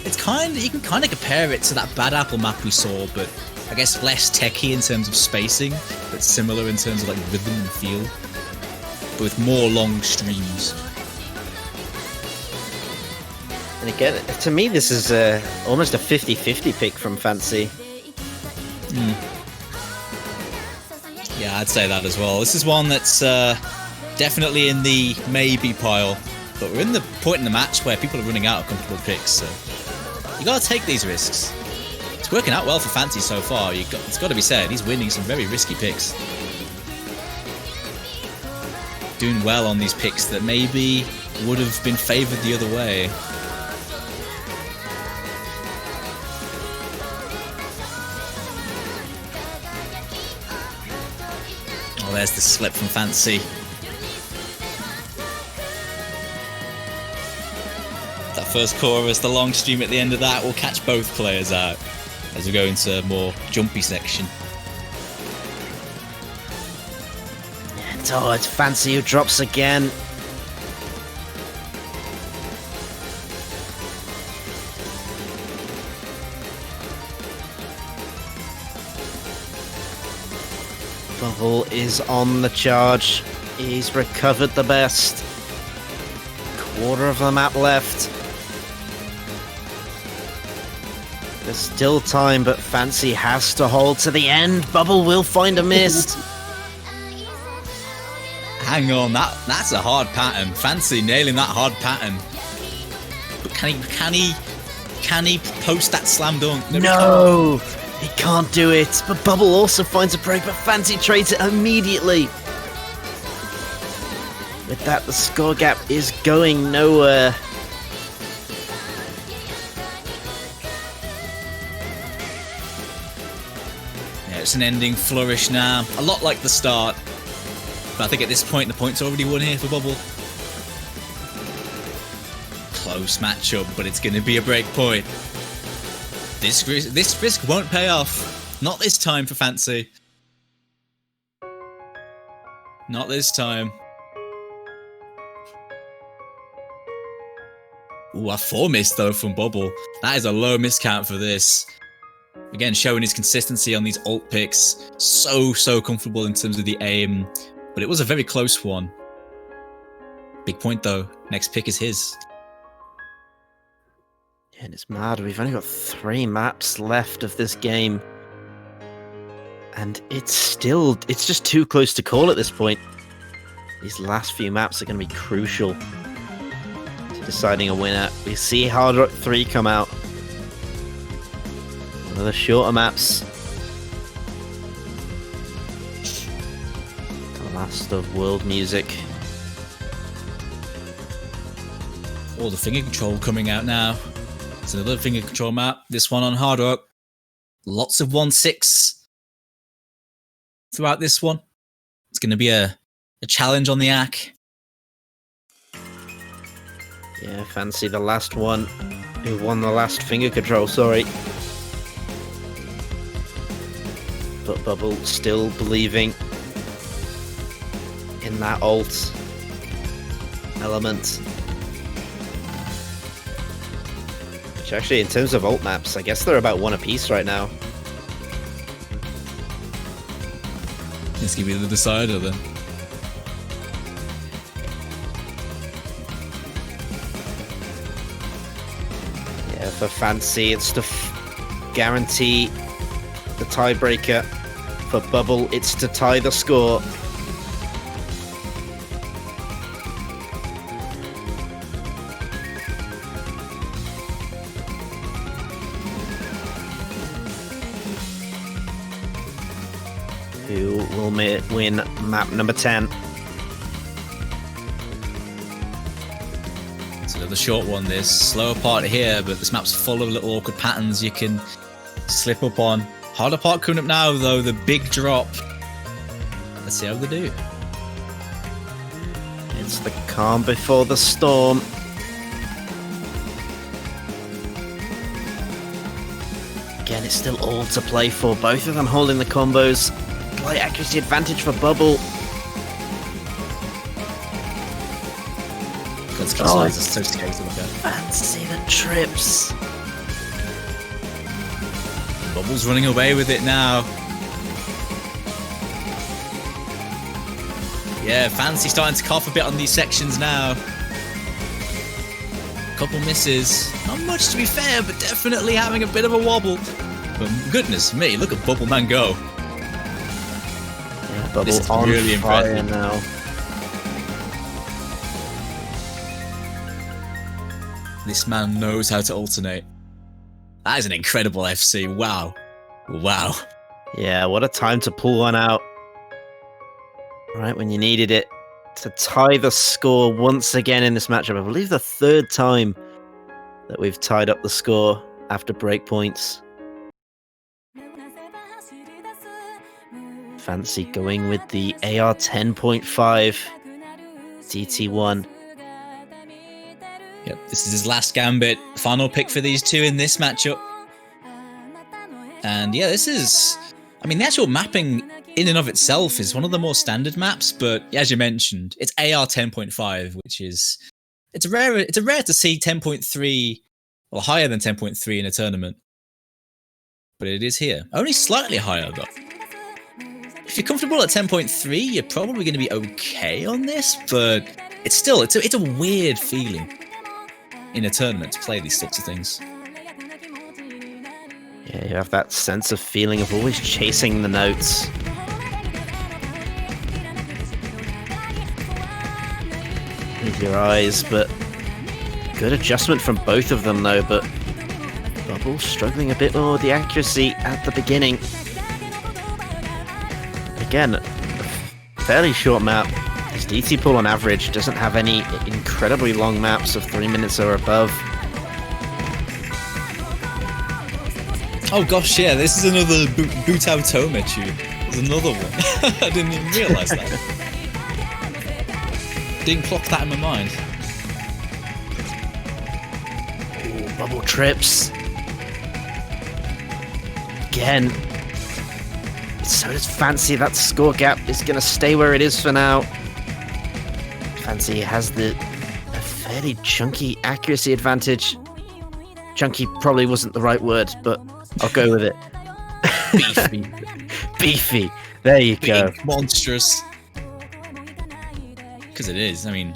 It's you can kind of compare it to that Bad Apple map we saw, but I guess less techy in terms of spacing, but similar in terms of like rhythm and feel. With more long streams.
And again, to me, this is almost a 50-50 pick from Fancy.
I'd say that as well. This is one that's definitely in the maybe pile, but we're in the point in the match where people are running out of comfortable picks, so you gotta take these risks. It's working out well for Fancy so far. It's got to be said, he's winning some very risky picks. Doing well on these picks that maybe would have been favoured the other way. Oh, there's the slip from Fancy. That first chorus, the long stream at the end of that will catch both players out as we go into a more jumpy section.
Oh, it's Fancy who drops again. Bubble is on the charge. He's recovered the best. Quarter of the map left. There's still time, but Fancy has to hold to the end. Bubble will find a miss.
Hang on, that's a hard pattern. Fancy nailing that hard pattern. But can he post that slam dunk?
No, he can't do it. But Bubble also finds a break, but Fancy trades it immediately. With that, the score gap is going nowhere.
Yeah, it's an ending flourish now. A lot like the start. But I think at this point, the point's already won here for Bubble. Close matchup, but it's going to be a break point. This risk won't pay off. Not this time for Fancy. Not this time. Ooh, a 4 miss though from Bubble. That is a low miscount for this. Again, showing his consistency on these ult picks. So comfortable in terms of the aim. But it was a very close one. Big point though. Next pick is his.
Yeah, and it's mad. We've only got 3 maps left of this game. And it's just too close to call at this point. These last few maps are going to be crucial to deciding a winner. We see Hard Rock 3 come out. One of the shorter maps. Last of world music.
All the finger control coming out now. It's another finger control map. This one on Hard Rock. Lots of 1-6 throughout this one. It's going to be a challenge on the ACK.
Yeah, Fancy the last one who won the last finger control, sorry. But Bubble still believing in that ult element. Which actually, in terms of ult maps, I guess they're about 1 apiece right now.
This could be the decider then.
Yeah, for Fancy, it's to guarantee the tiebreaker. For Bubble, it's to tie the score. Who will win map number 10?
It's another short one, this. Slower part here, but this map's full of little awkward patterns you can slip up on. Harder part coming up now, though, the big drop. Let's see how they do.
It's the calm before the storm. Again, it's still all to play for. Both of them holding the combos. Slight accuracy advantage for Bubble.
Oh, so scary to look at.
Fancy the trips.
Bubble's running away with it now. Yeah, Fancy starting to cough a bit on these sections now. Couple misses. Not much to be fair, but definitely having a bit of a wobble. But goodness me, look at Bubbleman go.
Bubble on
really
fire
impressive.
now.
This man knows how to alternate. That is an incredible FC. Wow. Wow.
Yeah, what a time to pull one out. Right when you needed it. To tie the score once again in this matchup. I believe the third time that we've tied up the score after breakpoints. Fancy going with the AR 10.5 DT1.
Yep, this is his last gambit. Final pick for these two in this matchup. And yeah, this is... I mean, the actual mapping in and of itself is one of the more standard maps, but as you mentioned, it's AR 10.5, which is... It's rare to see 10.3, or higher than 10.3 in a tournament. But it is here. Only slightly higher, though. If you're comfortable at 10.3, you're probably going to be okay on this, but it's still... It's a weird feeling in a tournament to play these sorts of things.
Yeah, you have that sense of feeling of always chasing the notes. With your eyes, but good adjustment from both of them though, but Bubble struggling a bit more with the accuracy at the beginning. Again, a fairly short map. His DT pool on average doesn't have any incredibly long maps of 3 minutes or above.
Oh gosh, yeah, this is another Butao Tome tune. There's another one. I didn't even realise that. Didn't clock that in my mind.
Ooh, Bubble trips. Again. So does Fancy. That score gap is going to stay where it is for now. Fancy has a fairly chunky accuracy advantage. Chunky probably wasn't the right word, but I'll go with it.
Beefy.
Beefy. There you go.
Big, monstrous. Because it is. I mean,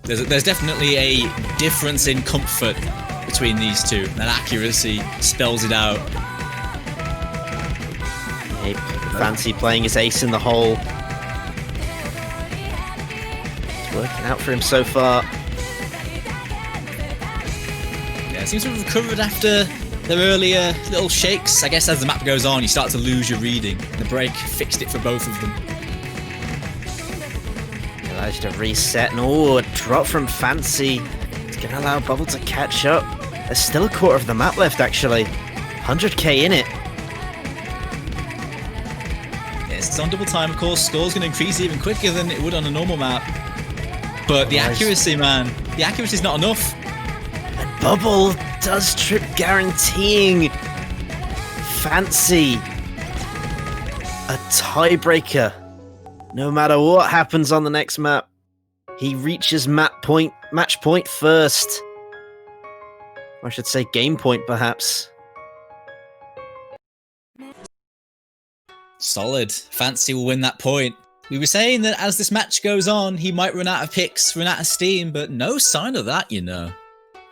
there's definitely a difference in comfort between these two. That accuracy spells it out.
Hey, Fancy playing his ace in the hole. It's working out for him so far.
Yeah, it seems to have recovered after their earlier little shakes. I guess as the map goes on, you start to lose your reading. The break fixed it for both of them.
Allows you to reset, and a drop from Fancy. It's going to allow Bubble to catch up. There's still a quarter of the map left, actually. 100k in it.
Yes, it's on double time, of course. Score's going to increase even quicker than it would on a normal map. But the accuracy, man, the accuracy's not enough.
And Bubble does trip, guaranteeing Fancy a tiebreaker. No matter what happens on the next map, he reaches match point first. Or I should say game point, perhaps.
Solid. Fancy will win that point. We were saying that as this match goes on, he might run out of picks, run out of steam, but no sign of that, you know.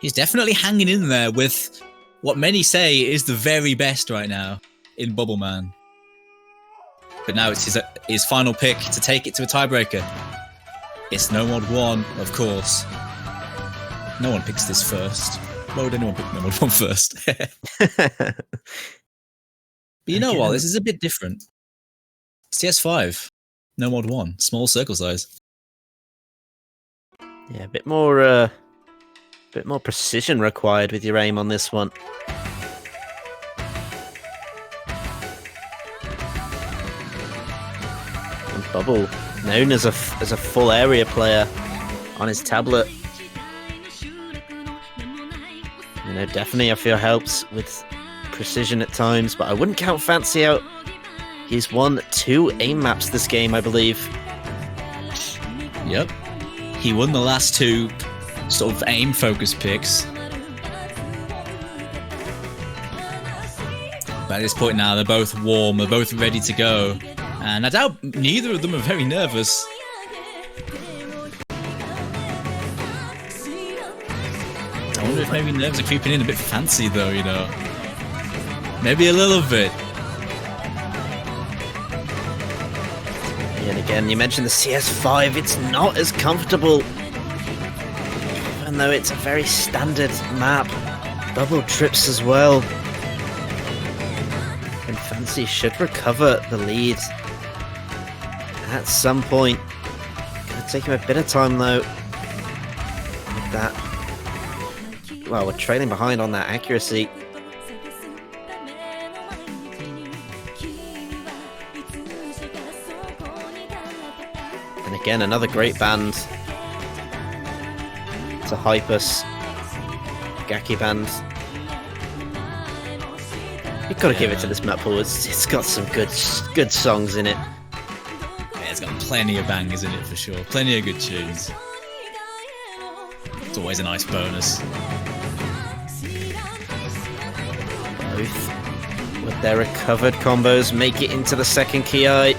He's definitely hanging in there with what many say is the very best right now in Bubbleman. But now it's his final pick to take it to a tiebreaker. It's No Mod 1, of course. No one picks this first. Why would anyone pick No Mod 1 first? But you know what? This is a bit different. CS5. No Mod 1. Small circle size.
Yeah, a bit more precision required with your aim on this one. And Bubble, known as a full area player on his tablet. You know, definitely I feel helps with precision at times, but I wouldn't count Fancy out. He's won 2 aim maps this game, I believe.
Yep. He won the last 2 sort of aim-focused picks. But at this point now, they're both warm, they're both ready to go. And I doubt neither of them are very nervous. I wonder if maybe nerves are creeping in a bit fancy though, you know. Maybe a little bit.
And again, you mentioned the CS5, it's not as comfortable. Even though it's a very standard map. Double trips as well. And Fancy should recover the lead at some point. Gonna take him a bit of time though. With that. Well, we're trailing behind on that accuracy. And again, another great band to hype us. Gaki band. You've got to give it to this map, Paul. It's got some good songs in it.
Yeah, it's got plenty of bangers in it for sure. Plenty of good tunes. It's always a nice bonus.
Both with their recovered combos make it into the second Ki.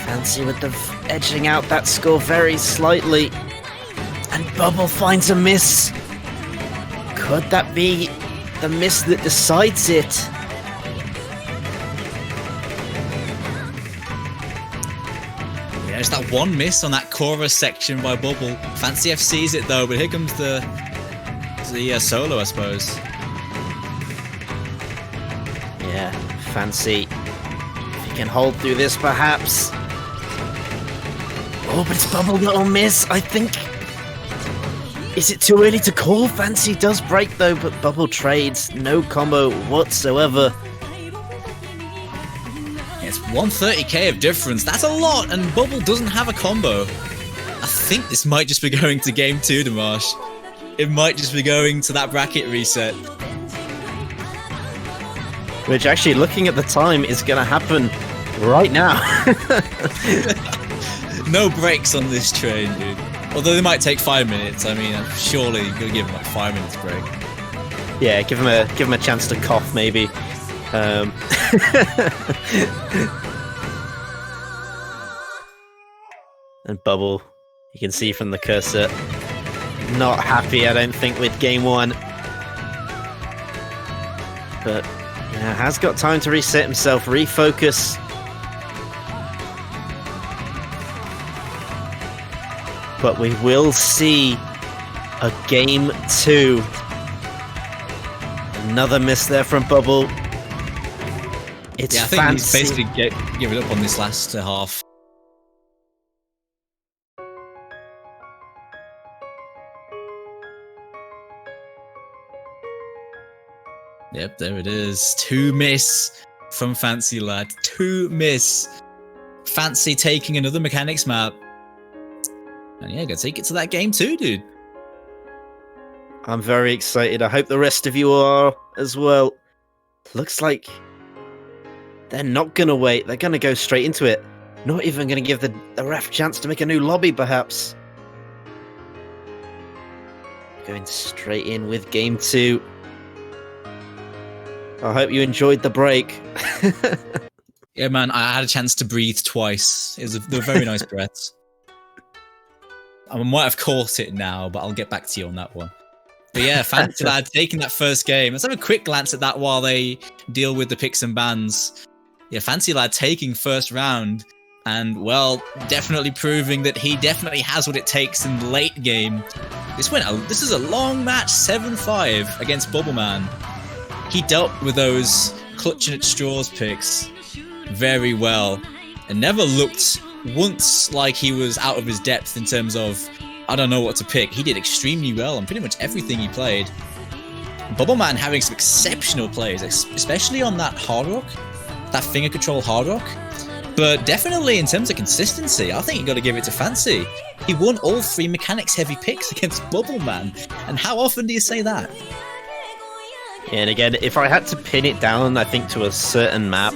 Fancy with the edging out that score very slightly. And Bubble finds a miss. Could that be the miss that decides it?
Yeah, it's that one miss on that chorus section by Bubble. Fancy F sees it though, but here comes the solo, I suppose.
Yeah, Fancy. If he can hold through this, perhaps. Oh, but it's Bubble that'll miss, I think. Is it too early to call? Fancy does break though, but Bubble trades. No combo whatsoever.
It's 130k of difference. That's a lot, and Bubble doesn't have a combo. I think this might just be going to game 2, Damarsh. It might just be going to that bracket reset.
Which actually, looking at the time, is going to happen right now.
No breaks on this train, dude. Although they might take 5 minutes. I mean, surely you're gonna give them like 5 minutes break.
Yeah, give him a chance to cough, maybe. And Bubble, you can see from the cursor, not happy, I don't think, with game 1. But yeah, has got time to reset himself, refocus. But we will see a game 2. Another miss there from Bubble. It's
I think
Fancy.
he's basically give it up on this last half. Yep, there it is. 2 miss from Fancy Lad. 2 miss. Fancy taking another mechanics map. And yeah, gonna take it to that game 2, dude.
I'm very excited. I hope the rest of you are as well. Looks like they're not going to wait. They're going to go straight into it. Not even going to give the ref a chance to make a new lobby, perhaps. Going straight in with game 2. I hope you enjoyed the break.
Yeah, man, I had a chance to breathe twice. They were very nice breaths. I might have caught it now, but I'll get back to you on that one. But yeah, Fancy Lad taking that first game. Let's have a quick glance at that while they deal with the picks and bans. Yeah, Fancy Lad taking first round. And, well, definitely proving that he definitely has what it takes in the late game. This is a long match, 7-5 against Bubbleman. He dealt with those clutching at straws picks very well. And never looked once like he was out of his depth in terms of, I don't know what to pick. He did extremely well on pretty much everything he played. Bubbleman having some exceptional plays, especially on that hard rock, that finger control hard rock. But definitely in terms of consistency, I think you got to give it to Fancy. He won all 3 mechanics heavy picks against Bubbleman. And how often do you say that?
Yeah, and again, if I had to pin it down, I think to a certain map,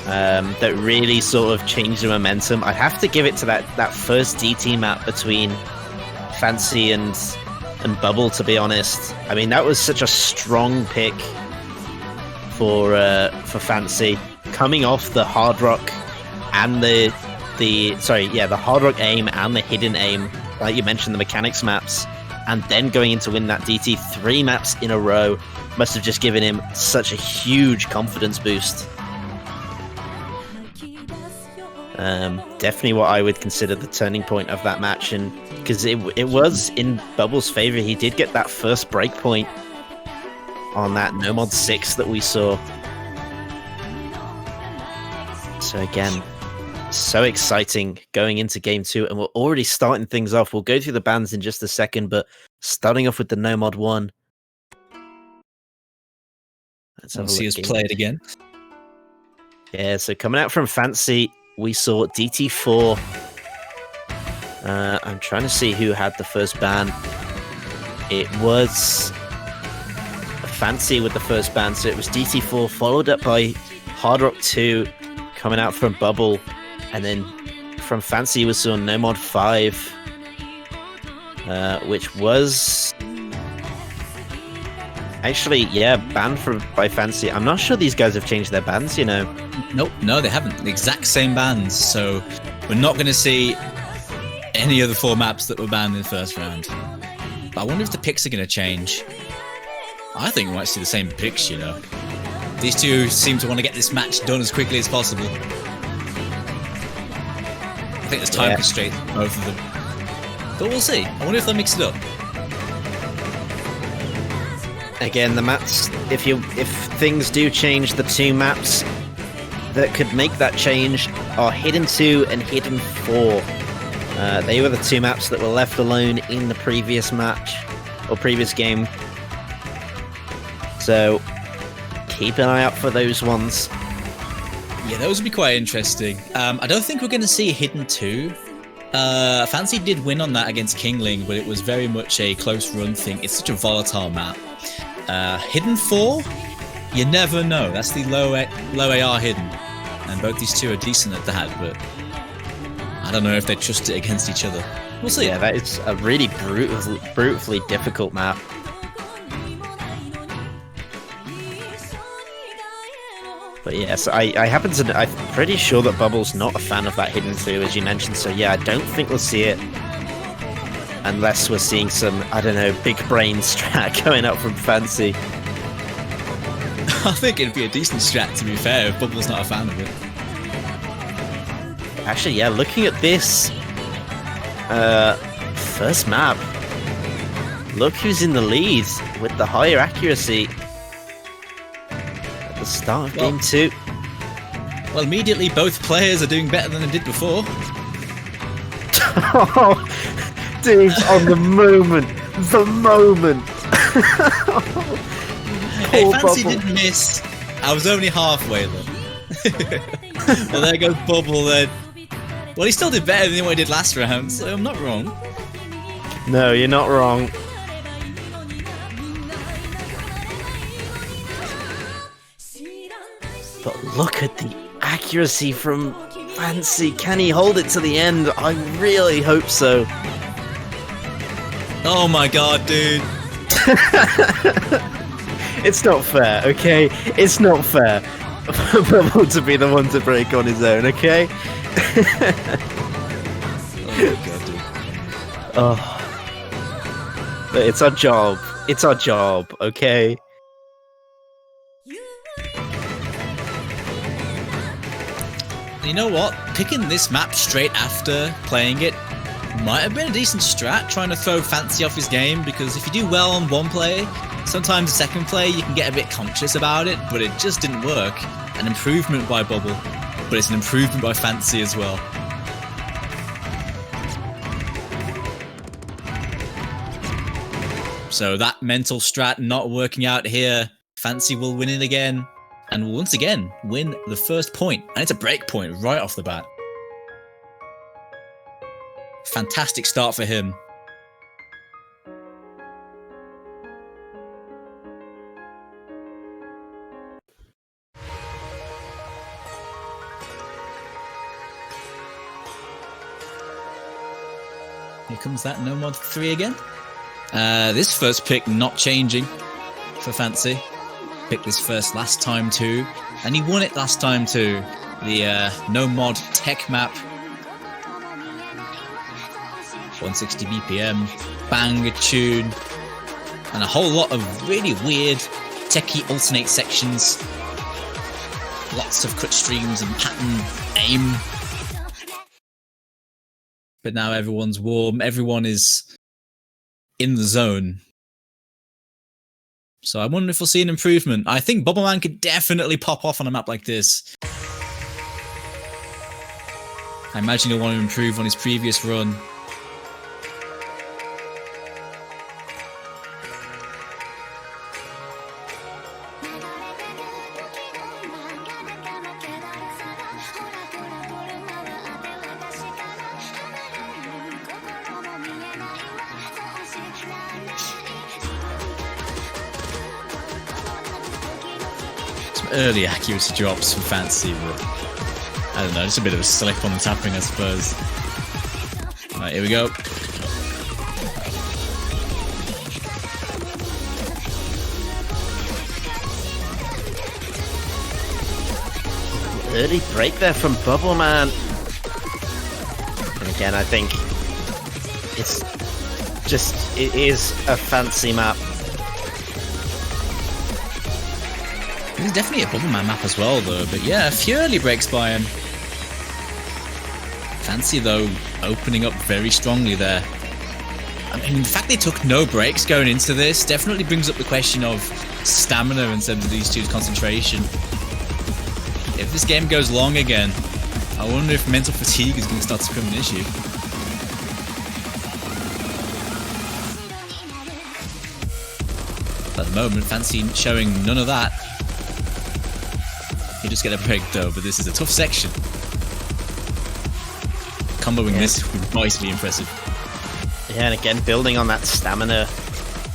that really sort of changed the momentum, I'd have to give it to that first DT map between Fancy and Bubble, to be honest. I mean, that was such a strong pick for Fancy, coming off the hard rock and the hard rock aim and the hidden aim, like you mentioned, the mechanics maps, and then going in to win that DT 3 maps in a row must have just given him such a huge confidence boost. Definitely what I would consider the turning point of that match, and because it was in Bubble's favor. He did get that first break point on that No Mod 6 that we saw. So again, so exciting going into game 2, and we're already starting things off. We'll go through the bans in just a second, but starting off with the No Mod 1.
Let's see us play it again.
Yeah, so coming out from Fancy, we saw DT4. I'm trying to see who had the first ban. It was Fancy with the first ban, so it was DT4, followed up by Hard Rock 2 coming out from Bubble, and then from Fancy we saw No Mod 5, which was actually, yeah, banned by Fancy. I'm not sure these guys have changed their bans, you know.
Nope, no, they haven't. The exact same bans, so we're not going to see any of the 4 maps that were banned in the first round. But I wonder if the picks are going to change. I think we might see the same picks, you know. These two seem to want to get this match done as quickly as possible. I think there's time constraints for both of them. But we'll see. I wonder if they'll mix it up.
Again, the maps, if things do change, the 2 maps that could make that change are Hidden 2 and Hidden 4. They were the 2 maps that were left alone in the previous match, or previous game. So, keep an eye out for those ones.
Yeah, those would be quite interesting. I don't think we're going to see Hidden 2. Fancy did win on that against Kingling, but it was very much a close run thing. It's such a volatile map. Hidden 4? You never know. That's the low AR Hidden. And both these two are decent at that, but I don't know if they trust it against each other. We'll see.
Yeah, that is a really brutally difficult map. But yeah, so I'm pretty sure that Bubble's not a fan of that Hidden 2, as you mentioned, so yeah, I don't think we'll see it. Unless we're seeing some, I don't know, big brain strat going up from Fancy.
I think it'd be a decent strat, to be fair, if Bubble's not a fan of it.
Actually, yeah, looking at this first map, look who's in the lead with the higher accuracy at the start of game 2.
Well, immediately both players are doing better than they did before.
Dude, on the moment.
Hey, Fancy didn't miss. I was only halfway then. Well, there goes Bubble then. Well, he still did better than what he did last round, so I'm not wrong.
No, you're not wrong. But look at the accuracy from Fancy. Can he hold it to the end? I really hope so.
Oh my god, dude.
It's not fair, okay? It's not fair for Bubble to be the one to break on his own, okay?
Oh my god, dude.
Oh. But it's our job. It's our job, okay?
You know what? Picking this map straight after playing it might have been a decent strat, trying to throw Fancy off his game, because if you do well on one play, sometimes the second play you can get a bit conscious about it, but it just didn't work. An improvement by Bubble, but it's an improvement by Fancy as well. So that mental strat not working out here, Fancy will win it again, and will once again win the first point, and it's a break point right off the bat. Fantastic start for him. Here comes that No Mod 3 again. This first pick not changing for Fancy. Picked this first last time too, and he won it last time too. The No Mod Tech map. 160 BPM, banger tune, and a whole lot of really weird techie alternate sections. Lots of cut streams and pattern aim. but now everyone's warm. Everyone is in the zone. So I wonder if we'll see an improvement. I think Bubbleman could definitely pop off on a map like this. I imagine he'll want to improve on his previous run. Early accuracy drops from Fancy, but I don't know, just a bit of a slip on the tapping, I suppose. Alright, here we go.
Early break there from Bubbleman. And again, I think it is a Fancy map.
There's definitely a Bubbleman map as well, though. But yeah, a few early breaks by him. Fancy, though, opening up very strongly there. I mean, the fact they took no breaks going into this definitely brings up the question of stamina in terms of these two's concentration. If this game goes long again, I wonder if mental fatigue is going to start to become an issue. At the moment, Fancy showing none of that. You just get a break though, but this is a tough section. Comboing this would be nicely impressive.
Yeah, and again, building on that stamina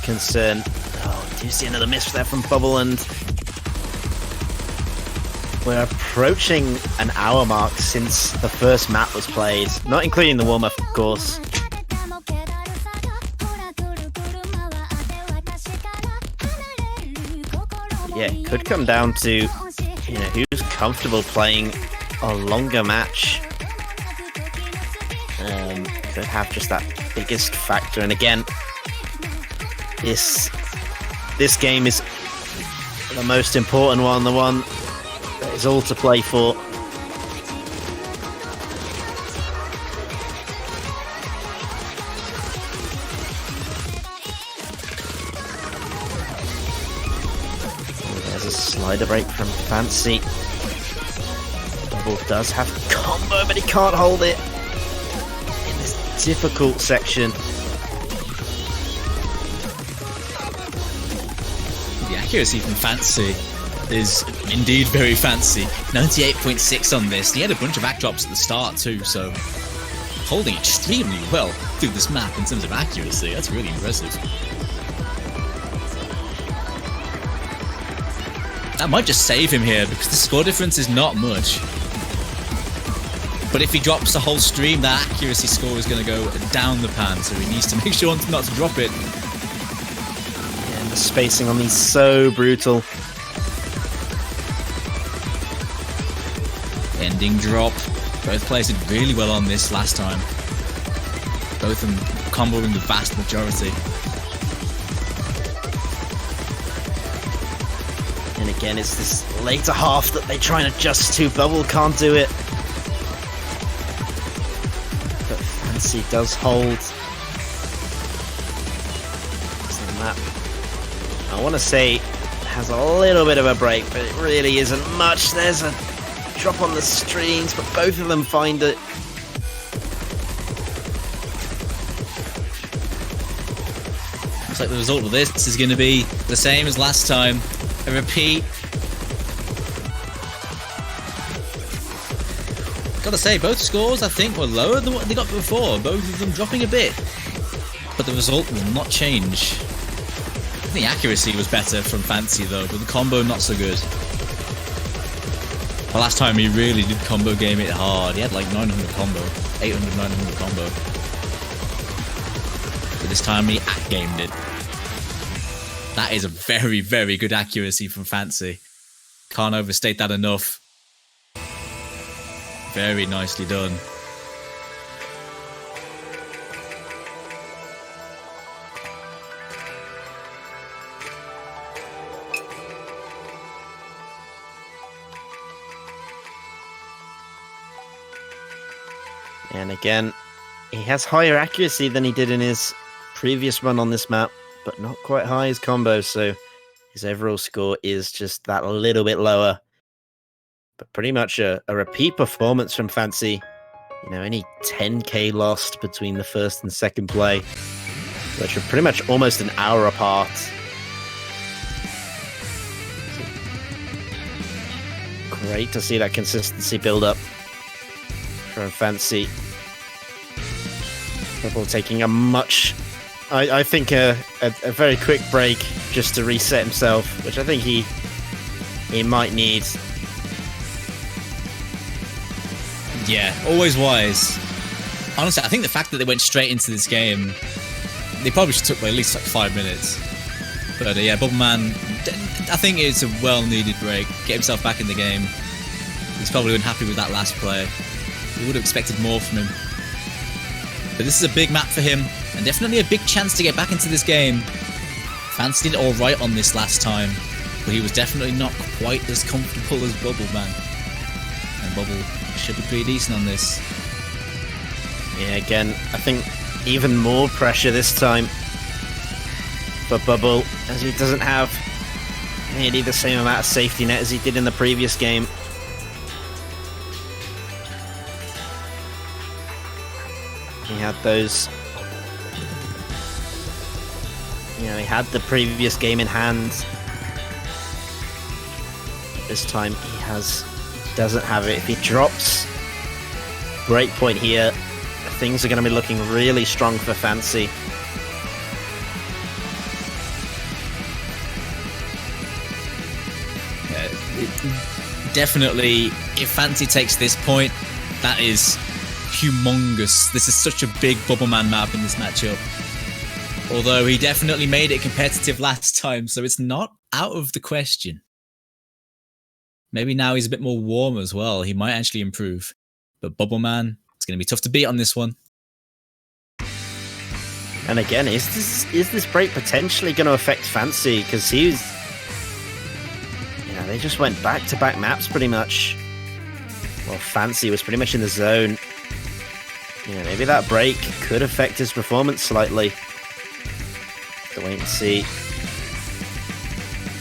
concern. Oh, do you see another miss there from Bubble? And we're approaching an hour mark since the first map was played, not including the warm-up, of course. Yeah, it could come down to, who's comfortable playing a longer match. Could have just that biggest factor. And again, this game is the most important one, the one that is all to play for. There's a slider break from Fancy. Bubble does have combo, but he can't hold it in this difficult section.
The accuracy from Fancy is indeed very fancy. 98.6 on this. He had a bunch of backdrops at the start too, so holding extremely well through this map in terms of accuracy. That's really impressive. That might just save him here because the score difference is not much. But if he drops the whole stream, that accuracy score is going to go down the pan, so he needs to make sure not to drop it.
Yeah, and the spacing on these so brutal.
Ending drop. Both players did really well on this last time. Both of them comboing the vast majority.
And again, it's this later half that they try and adjust to. Bubble can't do it. But Fancy does hold. So that, I want to say, has a little bit of a break, but it really isn't much. There's a drop on the streams, but both of them find it.
Looks like the result of this is going to be the same as last time. A repeat. Gotta say, both scores I think were lower than what they got before. Both of them dropping a bit. But the result will not change. I think the accuracy was better from Fancy though, but the combo not so good. The last time he really did combo game it hard. He had like 900 combo. 800, 900 combo. But this time he at-gamed it. That is a very, very good accuracy from Fancy. Can't overstate that enough. Very nicely done.
And again, He has higher accuracy than he did in his previous run on this map, but not quite high as combos, so his overall score is just that little bit lower. But pretty much a repeat performance from Fancy. You know, only 10k lost between the first and second play, which are pretty much almost an hour apart. Great to see that consistency build up from Fancy. Bubble taking a much, I think a very quick break just to reset himself, which I think he might need.
Yeah, always wise. Honestly, I think the fact that they went straight into this game, they probably should took at least like 5 minutes. But yeah, Bubbleman, I think it's a well-needed break. Get himself back in the game. He's probably unhappy with that last play. We would have expected more from him. But this is a big map for him, and definitely a big chance to get back into this game. Fancy did alright on this last time, but he was definitely not quite as comfortable as Bubbleman. And Bubble should be pretty decent on this.
Yeah, again, I think even more pressure this time for Bubble, as he doesn't have nearly the same amount of safety net as he did in the previous game. He had those, you know, he had the previous game in hand. This time he doesn't have it. If he drops break point here, things are going to be looking really strong for Fancy.
Definitely, if Fancy takes this point, that is humongous. This is such a big Bubbleman map in this matchup. Although he definitely made it competitive last time, so it's not out of the question. Maybe now he's a bit more warm as well. He might actually improve. But Bubbleman, it's going to be tough to beat on this one.
And again, is this break potentially going to affect Fancy? Because he's, you know, they just went back-to-back maps pretty much. Well, Fancy was pretty much in the zone. You know, maybe that break could affect his performance slightly. To wait and see.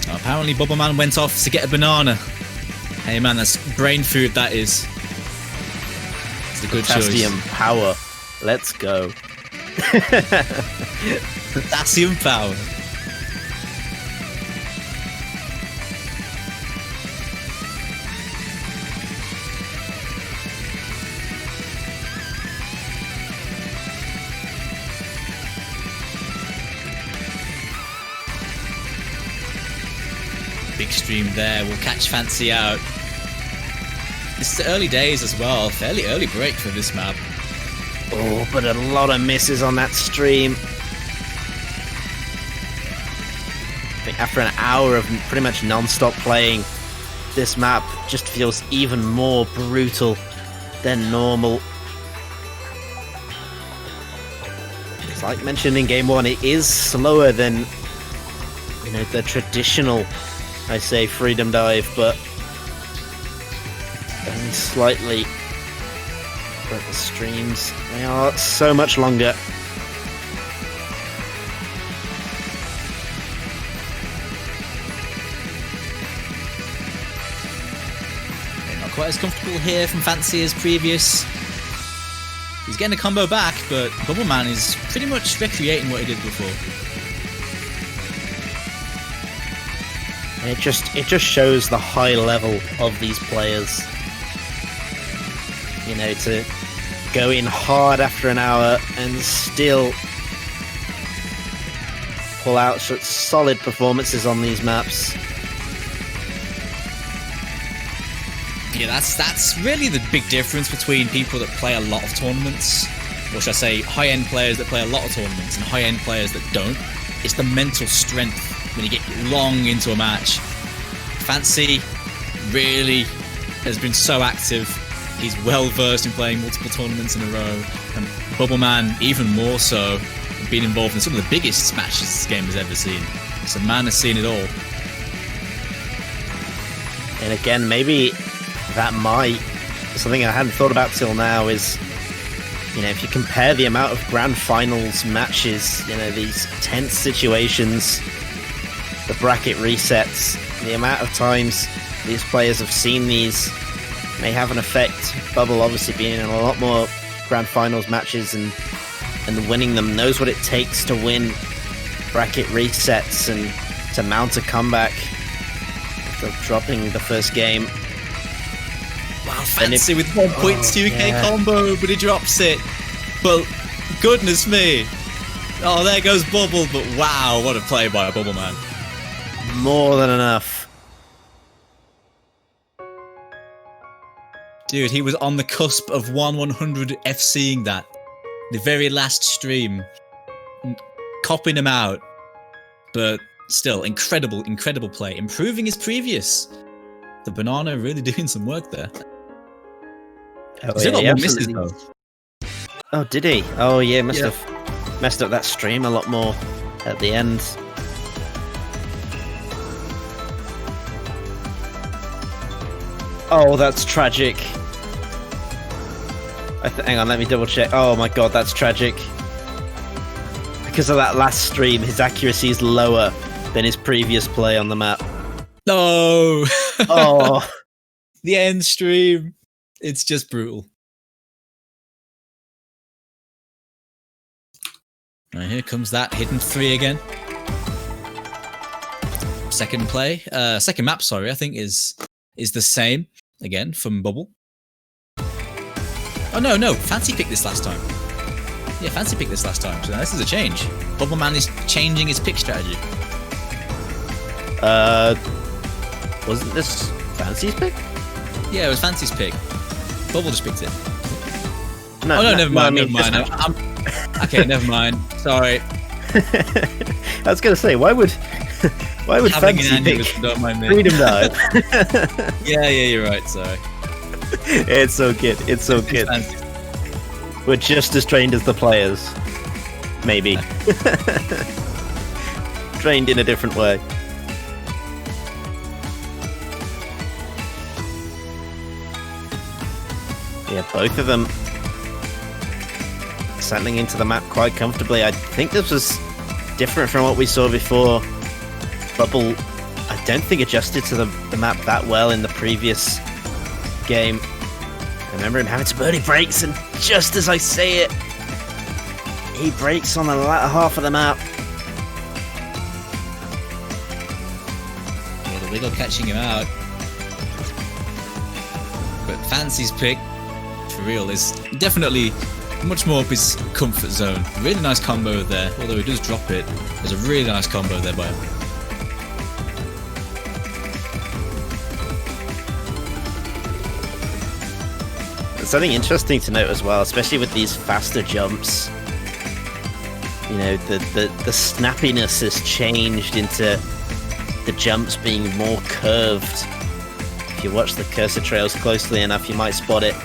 Apparently, Bubbleman went off to get a banana. Hey man, that's brain food, that is. It's a good
Potassium
choice.
power. Let's go.
Potassium power. Big stream there, we'll catch Fancy out. This is early days as well, fairly early break for this map.
Oh, but a lot of misses on that stream. I think after an hour of pretty much non-stop playing, this map just feels even more brutal than normal. It's like mentioned in game one, it is slower than, you know, the traditional, I say, freedom dive, but only slightly. But the streams, they are so much longer.
Not quite as comfortable here from Fancy as previous. He's getting a combo back, but Bubbleman is pretty much recreating what he did before.
It just shows the high level of these players. You know, to go in hard after an hour and still pull out such solid performances on these maps.
Yeah, that's really the big difference between people that play a lot of tournaments, or should I say high-end players that play a lot of tournaments and high-end players that don't. It's the mental strength when you get long into a match. Fancy really has been so active. He's well versed in playing multiple tournaments in a row, and Bubbleman even more so, being involved in some of the biggest matches this game has ever seen. So man has seen it all.
And again, maybe that might, something I hadn't thought about till now is, if you compare the amount of grand finals matches, these tense situations, the bracket resets, the amount of times these players have seen these may have an effect. Bubble obviously being in a lot more grand finals matches and winning them, knows what it takes to win bracket resets and to mount a comeback after dropping the first game.
Wow, Fancy with 1.2k combo, but he drops it. But goodness me. Oh, there goes Bubble, but wow, what a play by a Bubbleman.
More than enough.
Dude, he was on the cusp of 100 FCing that. The very last stream. Copping him out. But still, incredible play. Improving his previous. The banana really doing some work there.
Oh,
He got more misses though.
Oh, did he? Oh, yeah, must have messed up that stream a lot more at the end. Oh, that's tragic. Hang on, let me double check. Oh my god, that's tragic. Because of that last stream, his accuracy is lower than his previous play on the map.
No!
Oh.
The end stream. It's just brutal. Right, here comes that hidden 3 again. Second map, sorry, I think is the same again from Bubble. Oh no, Fancy picked this last time. Yeah, Fancy picked this last time, so now this is a change. Bubbleman is changing his pick strategy.
Wasn't this Fancy's pick?
Yeah, it was Fancy's pick. Bubble just picked it.
No,
never mind. Okay, never mind. Sorry.
I was gonna say, why would Fancy pick Freedom Dive?
Yeah, you're right. Sorry.
It's so good. It's so good. We're just as trained as the players, maybe. Trained in a different way. Yeah, both of them settling into the map quite comfortably. I think this was different from what we saw before. Bubble, I don't think adjusted to the map that well in the previous game. I remember him having some early breaks, and just as I say it, he breaks on the latter half of the map.
Yeah, the wiggle catching him out. But Fancy's pick, for real, is definitely much more up his comfort zone. Really nice combo there, although he does drop it. There's a really nice combo there by him.
Something interesting to note as well, especially with these faster jumps. The snappiness has changed into the jumps being more curved. If you watch the cursor trails closely enough, you might spot it.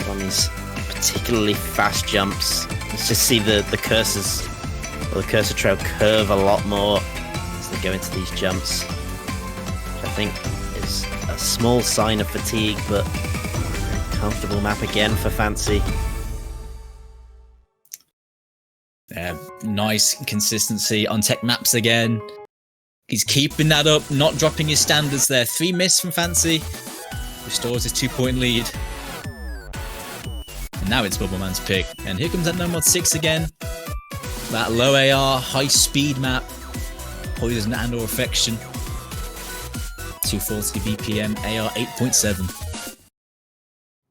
On these particularly fast jumps, let's just see the cursors or the cursor trail curve a lot more as they go into these jumps, which I think is a small sign of fatigue, but comfortable map again for Fancy.
Nice consistency on tech maps again. He's keeping that up, not dropping his standards there. 3 miss from Fancy. Restores his 2-point lead. And now it's Bubbleman's pick. And here comes that No Mod 6 again. That low AR, high speed map. Poison and or Affection. 240 BPM, AR 8.7.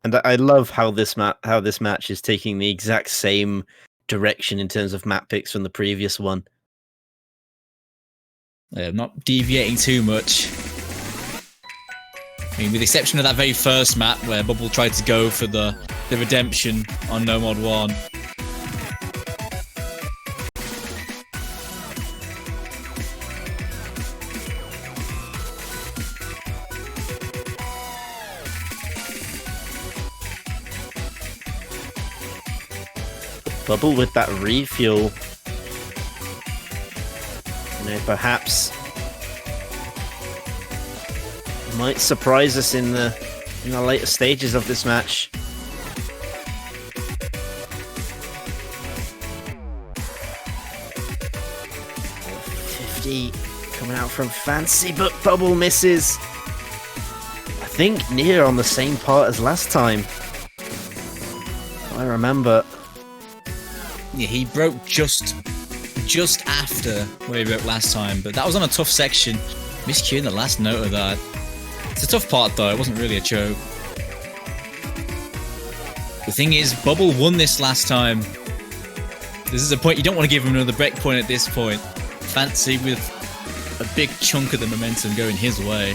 And I love how this match is taking the exact same direction in terms of map picks from the previous one.
Not deviating too much. I mean, with the exception of that very first map where Bubble tried to go for the redemption on No Mod 1.
Bubble with that refuel, perhaps might surprise us in the later stages of this match. 50 coming out from Fancy, but Bubble misses. I think near on the same part as last time. I remember.
Yeah, he broke just after where he broke last time, but that was on a tough section. Miscuing the last note of that. It's a tough part though, it wasn't really a choke. The thing is, Bubble won this last time. This is a point you don't want to give him another break point at this point. Fancy with a big chunk of the momentum going his way.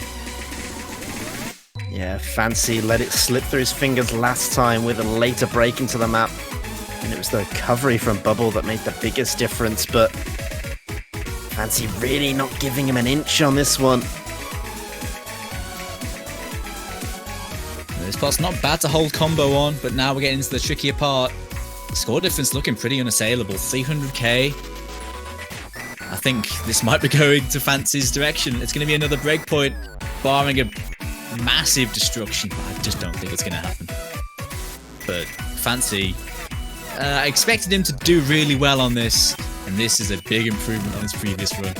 Yeah, Fancy let it slip through his fingers last time with a later break into the map. And it was the recovery from Bubble that made the biggest difference, but Fancy really not giving him an inch on this one.
This part's not bad to hold combo on, but now we're getting into the trickier part. The score difference looking pretty unassailable, 300k. I think this might be going to Fancy's direction. It's going to be another breakpoint, barring a massive destruction. I just don't think it's going to happen. But Fancy, I expected him to do really well on this, and this is a big improvement on his previous run.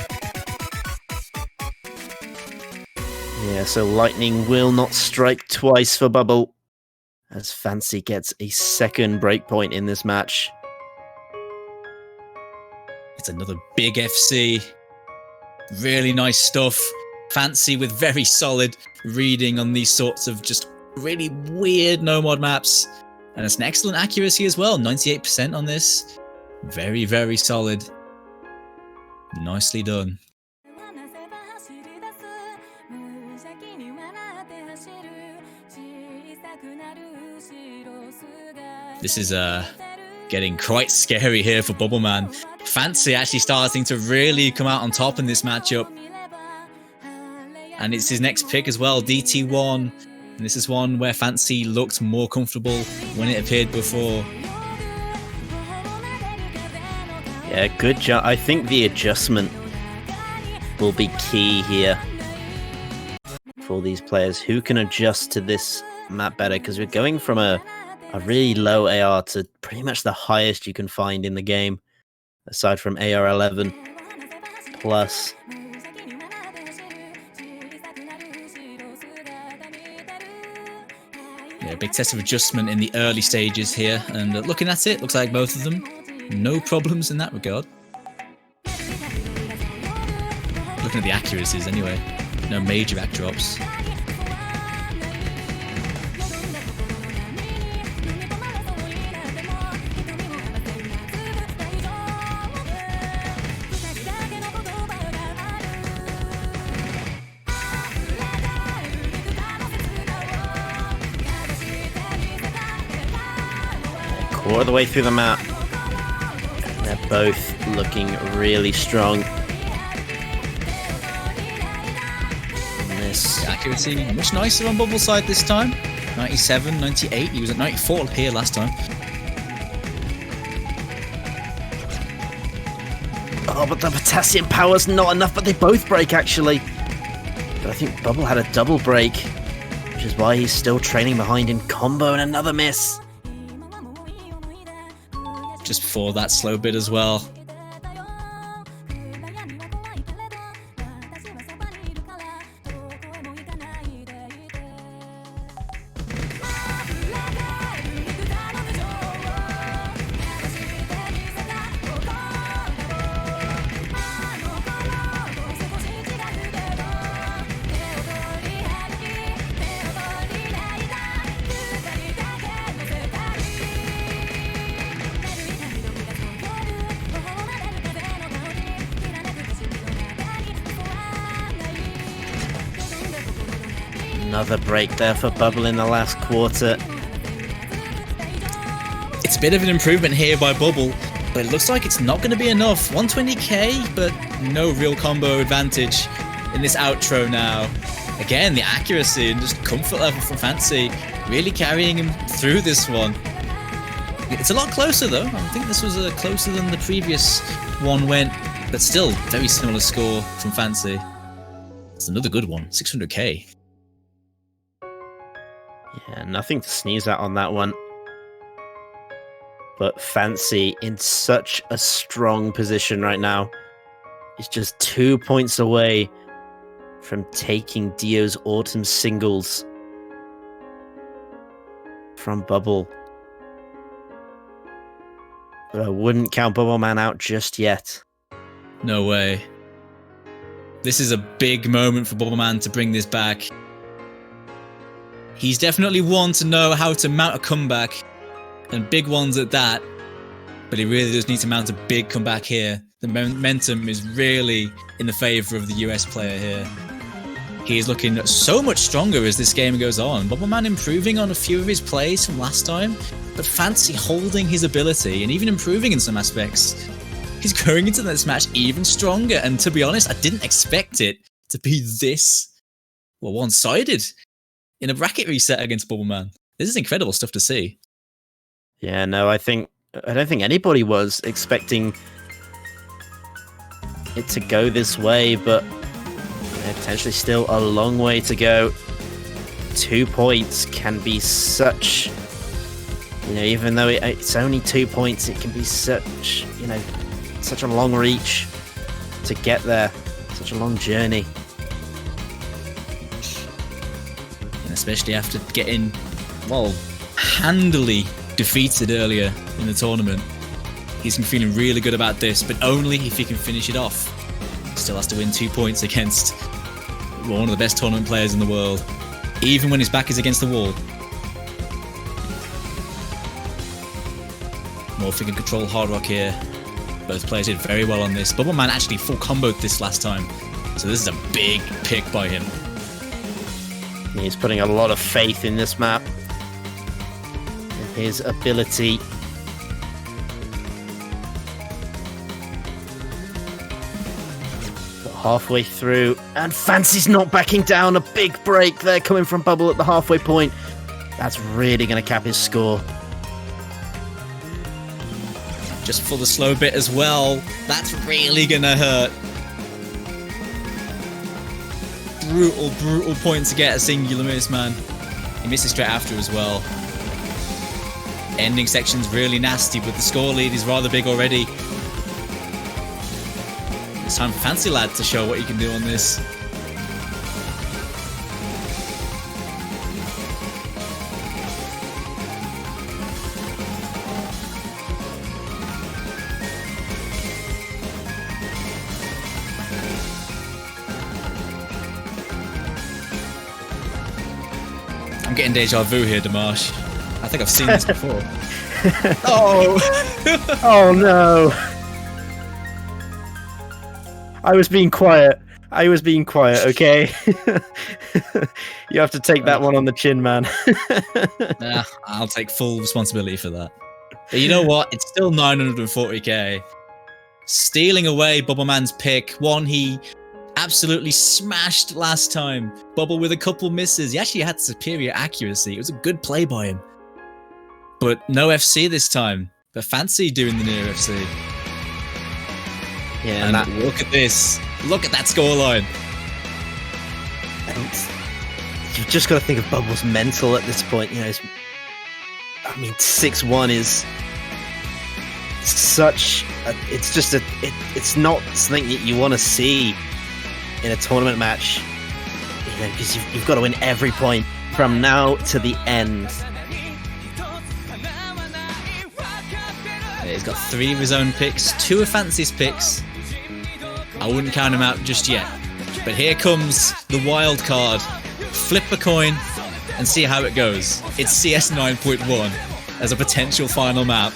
Yeah, so lightning will not strike twice for Bubble, as Fancy gets a second breakpoint in this match.
It's another big FC. Really nice stuff. Fancy with very solid reading on these sorts of just really weird no-mod maps. And it's an excellent accuracy as well, 98% on this. Very, very solid. Nicely done. This is getting quite scary here for Bubbleman. Fancy actually starting to really come out on top in this matchup. And it's his next pick as well, DT1. And this is one where Fancy looked more comfortable when it appeared before.
Yeah, good job. I think the adjustment will be key here for these players. Who can adjust to this map better? Because we're going from a really low AR to pretty much the highest you can find in the game, aside from AR 11 plus.
Yeah, big test of adjustment in the early stages here, and looking at it, looks like both of them, no problems in that regard. Looking at the accuracies anyway, no major backdrops.
All the way through the map. They're both looking really strong. And this
accuracy much nicer on Bubble's side this time. 97, 98. He was at 94 here last time.
Oh, but the potassium power's not enough, but they both break actually. But I think Bubble had a double break, which is why he's still trailing behind in combo, and another miss.
Just before that slow bit as well.
Another break there for Bubble in the last quarter.
It's a bit of an improvement here by Bubble, but it looks like it's not going to be enough. 120k, but no real combo advantage in this outro now. Again, the accuracy and just comfort level from Fancy really carrying him through this one. It's a lot closer though. I think this was closer than the previous one went, but still very similar score from Fancy. It's another good one, 600k.
Yeah, nothing to sneeze at on that one. But Fancy in such a strong position right now. is just 2 points away from taking Dio's Autumn Singles from Bubble. But I wouldn't count Bubbleman out just yet.
No way. This is a big moment for Bubbleman to bring this back. He's definitely one to know how to mount a comeback, and big ones at that. But he really does need to mount a big comeback here. The momentum is really in the favour of the US player here. He is looking so much stronger as this game goes on. Bubbleman improving on a few of his plays from last time, but Fancy holding his ability and even improving in some aspects. He's going into this match even stronger, and to be honest, I didn't expect it to be this, well, one-sided in a bracket reset against Bubbleman. This is incredible stuff to see.
Yeah, no, I don't think anybody was expecting it to go this way, but potentially still a long way to go. 2 points can be such, even though it's only 2 points, it can be such, such a long reach to get there, such a long journey.
And especially after getting, well, handily defeated earlier in the tournament. He's been feeling really good about this, but only if he can finish it off. Still has to win 2 points against one of the best tournament players in the world, even when his back is against the wall. Morphic can control Hard Rock here. Both players did very well on this. Bubbleman actually full comboed this last time, so this is a big pick by him.
He's putting a lot of faith in this map, in his ability. Halfway through, and Fancy's not backing down. A big break there coming from Bubble at the halfway point. That's really going to cap his score.
Just for the slow bit as well. That's really going to hurt. Brutal point to get a singular miss, man. He misses straight after as well. Ending section's really nasty, but the score lead is rather big already. It's time for Fancy Lad to show what he can do on this. I'm getting deja vu here, Damarsh. I think I've seen this before. Oh!
Oh no! I was being quiet, okay? You have to take that one on the chin, man.
Nah, I'll take full responsibility for that. But you know what? It's still 940k. Stealing away Bubbleman's pick. One he absolutely smashed last time. Bubble with a couple misses. He actually had superior accuracy. It was a good play by him. But no FC this time. But Fancy doing the near FC.
Yeah,
and look at this. Look at that scoreline.
You've just got to think of Bubble's mental at this point. 6-1 is such. It's not something that you want to see in a tournament match. Because you've got to win every point from now to the end.
He's got 3 of his own picks, 2 of Fancy's picks. I wouldn't count him out just yet. But here comes the wild card. Flip a coin and see how it goes. It's CS 9.1 as a potential final map.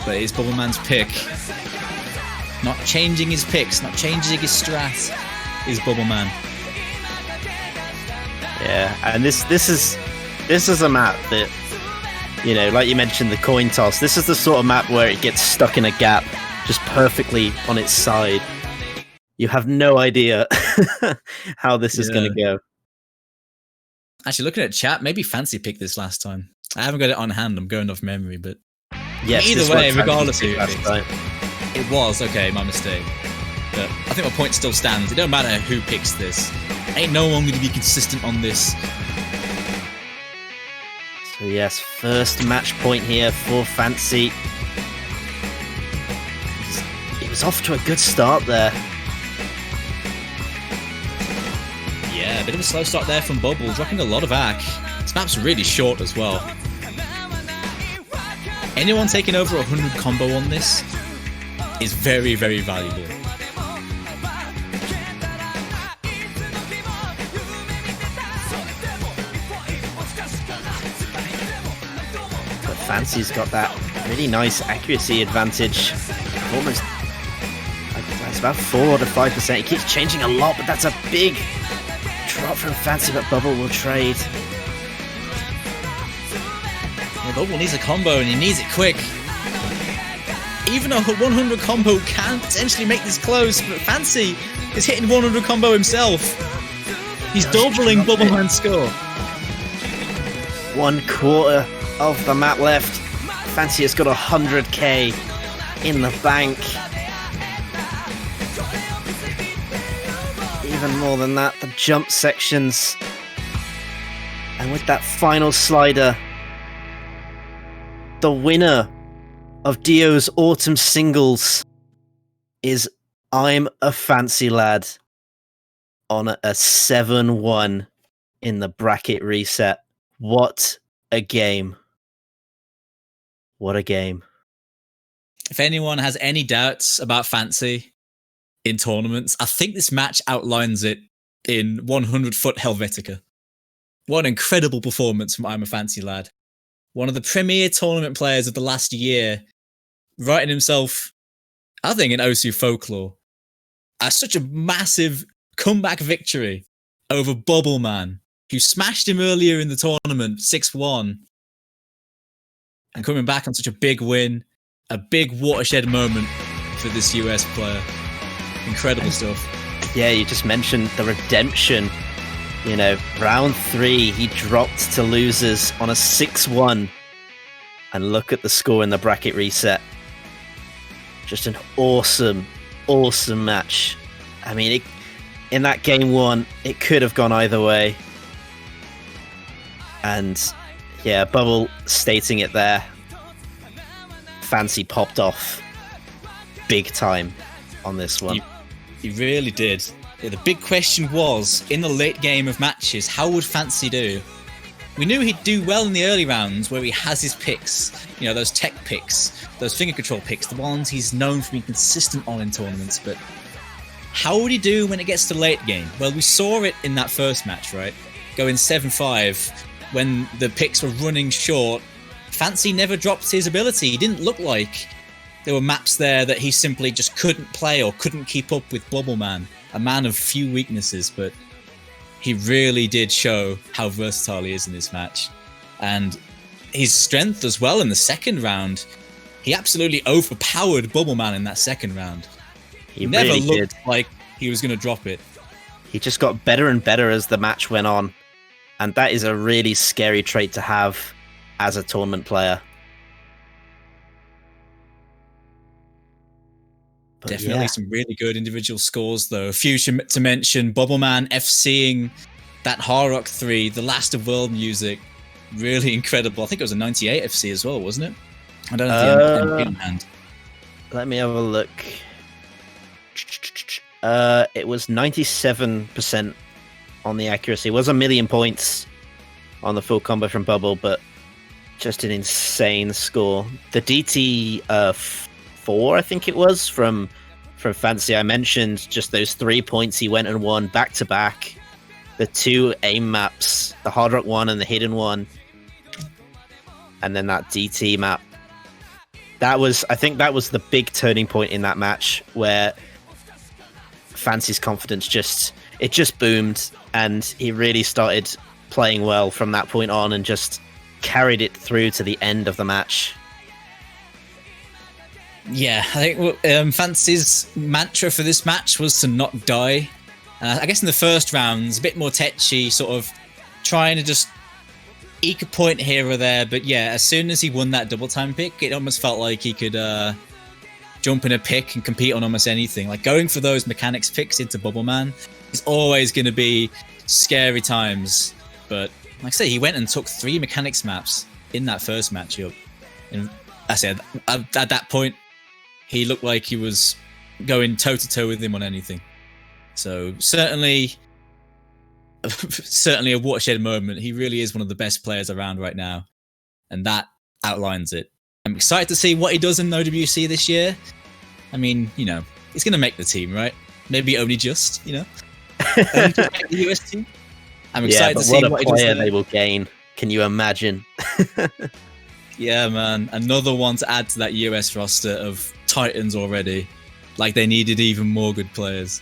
But it's Bubbleman's pick. Not changing his picks, not changing his strat, is Bubbleman.
Yeah, and this is a map that, like you mentioned, the coin toss. This is the sort of map where it gets stuck in a gap, just perfectly on its side. You have no idea how this is going to go.
Actually, looking at chat, maybe Fancy picked this last time. I haven't got it on hand. I'm going off memory, but
yes,
either way, regardless of who
last time.
It was okay. My mistake. But I think my point still stands. It don't matter who picks this. Ain't no one going to be consistent on this.
So yes, first match point here for Fancy. was off to a good start there.
Yeah, a bit of a slow start there from Bubble, dropping a lot of AC. This map's really short as well. Anyone taking over 100 combo on this is very, very valuable.
But Fancy's got that really nice accuracy advantage. Almost, that's about 4 to 5%. He keeps changing a lot, but that's a big drop from Fancy, but Bubble will trade.
Yeah, Bubble needs a combo and he needs it quick. Even a 100 combo can potentially make this close, but Fancy is hitting 100 combo himself. He's doubling Bubbleman's score.
1/4 of the map left. Fancy has got 100k in the bank. Even more than that, the jump sections. And with that final slider, the winner of Dio's Autumn Singles is I'm a Fancy Lad on a 7-1 in the bracket reset. What a game. What a game.
If anyone has any doubts about Fancy in tournaments, I think this match outlines it in 100-foot Helvetica. What an incredible performance from I'm a Fancy Lad. One of the premier tournament players of the last year, writing himself, I think, in Osu Folklore, as such a massive comeback victory over Bubbleman, who smashed him earlier in the tournament, 6-1, and coming back on such a big win, a big watershed moment for this US player. Incredible stuff.
Yeah, you just mentioned the redemption. You know, round 3, he dropped to losers on a 6-1. And look at the score in the bracket reset. Just an awesome, awesome match. I mean, in that game 1, it could have gone either way. And yeah, Bubble stating it there. Fancy popped off big time on this one.
He really did. Yeah, the big question was, in the late game of matches, how would Fancy do? We knew he'd do well in the early rounds where he has his picks, you know, those tech picks, those finger control picks, the ones he's known for being consistent on in tournaments, but how would he do when it gets to late game? Well, we saw it in that first match, right? Going 7-5, when the picks were running short, Fancy never dropped his ability. He didn't look like there were maps there that he simply just couldn't play or couldn't keep up with Bubbleman, a man of few weaknesses, but he really did show how versatile he is in this match. And his strength as well in the second round. He absolutely overpowered Bubbleman in that second round.
He
never
really
looked
did.
like he was going to drop it.
He just got better and better as the match went on. And that is a really scary trait to have as a tournament player. But
Definitely
yeah.
some really good individual scores, though. A few to mention. Bubbleman FCing that Harrock 3, the last of world music. Really incredible. I think it was a 98 FC as well, wasn't it? I don't have the MP in hand.
Let me have a look. It was 97% on the accuracy. It was 1,000,000 points on the full combo from Bubble, but just an insane score. The DT 4, I think it was, from Fancy. I mentioned just those 3 points he went and won back to back. The 2 aim maps, the Hard Rock one and the Hidden one, and then that DT map. I think that was the big turning point in that match where Fancy's confidence just boomed, and he really started playing well from that point on and just carried it through to the end of the match.
Yeah, I think Fancy's mantra for this match was to not die. I guess in the first rounds, a bit more tetchy, sort of trying to just eke a point here or there. But yeah, as soon as he won that double time pick, it almost felt like he could jump in a pick and compete on almost anything. Like going for those mechanics picks into Bubbleman is always going to be scary times. But like I say, he went and took 3 mechanics maps in that first matchup. And I said, at that point, he looked like he was going toe-to-toe with him on anything. So certainly a watershed moment. He really is one of the best players around right now, and that outlines it. I'm excited to see what he does in OWC this year. I mean, you know, he's going to make the team, right? Maybe only just, you know, only just make the US team. I'm excited to see what he does there.
They will gain. Can you imagine?
Yeah, man. Another one to add to that US roster of Titans already. Like they needed even more good players.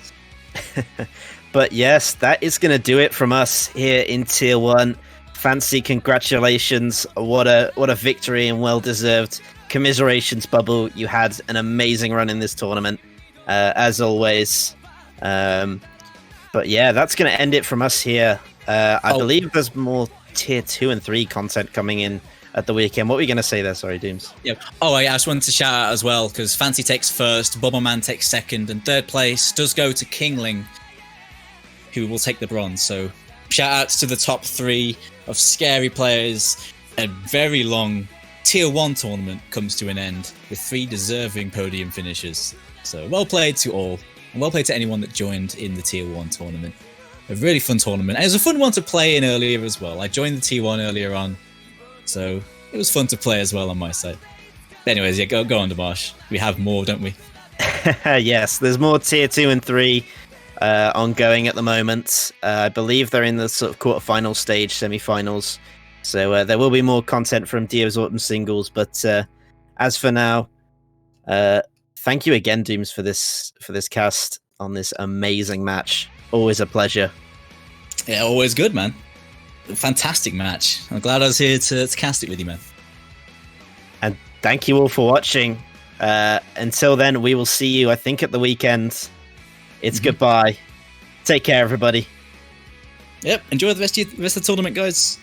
But yes, that is going to do it from us here in Tier 1. Fancy congratulations. What a victory and well-deserved. Commiserations, Bubble. You had an amazing run in this tournament, as always. But yeah, that's going to end it from us here. I believe there's more Tier 2 and 3 content coming in at the weekend. What were you going to say there? Sorry, Dooms.
Yeah. Oh, I just wanted to shout out as well, because Fancy takes first, Bubbleman takes second, and third place does go to Kingling, who will take the bronze. So shout outs to the top 3 of scary players. A very long Tier 1 tournament comes to an end with 3 deserving podium finishes. So well played to all, and well played to anyone that joined in the Tier 1 tournament. A really fun tournament. And it was a fun one to play in earlier as well. I joined the Tier 1 earlier on, so it was fun to play as well on my side. Anyways, yeah, go on, Damarsh. We have more, don't we?
Yes, there's more Tier 2 and 3 ongoing at the moment. I believe they're in the sort of quarterfinal stage, semi-finals. So there will be more content from Dios Autumn Singles. But as for now, thank you again, Dooms, for this cast on this amazing match. Always a pleasure.
Yeah, always good, man. Fantastic match. I'm glad I was here to cast it with you, man.
And thank you all for watching. Until then, we will see you, I think, at the weekend. It's goodbye. Take care, everybody.
Yep. Enjoy the rest of the tournament, guys.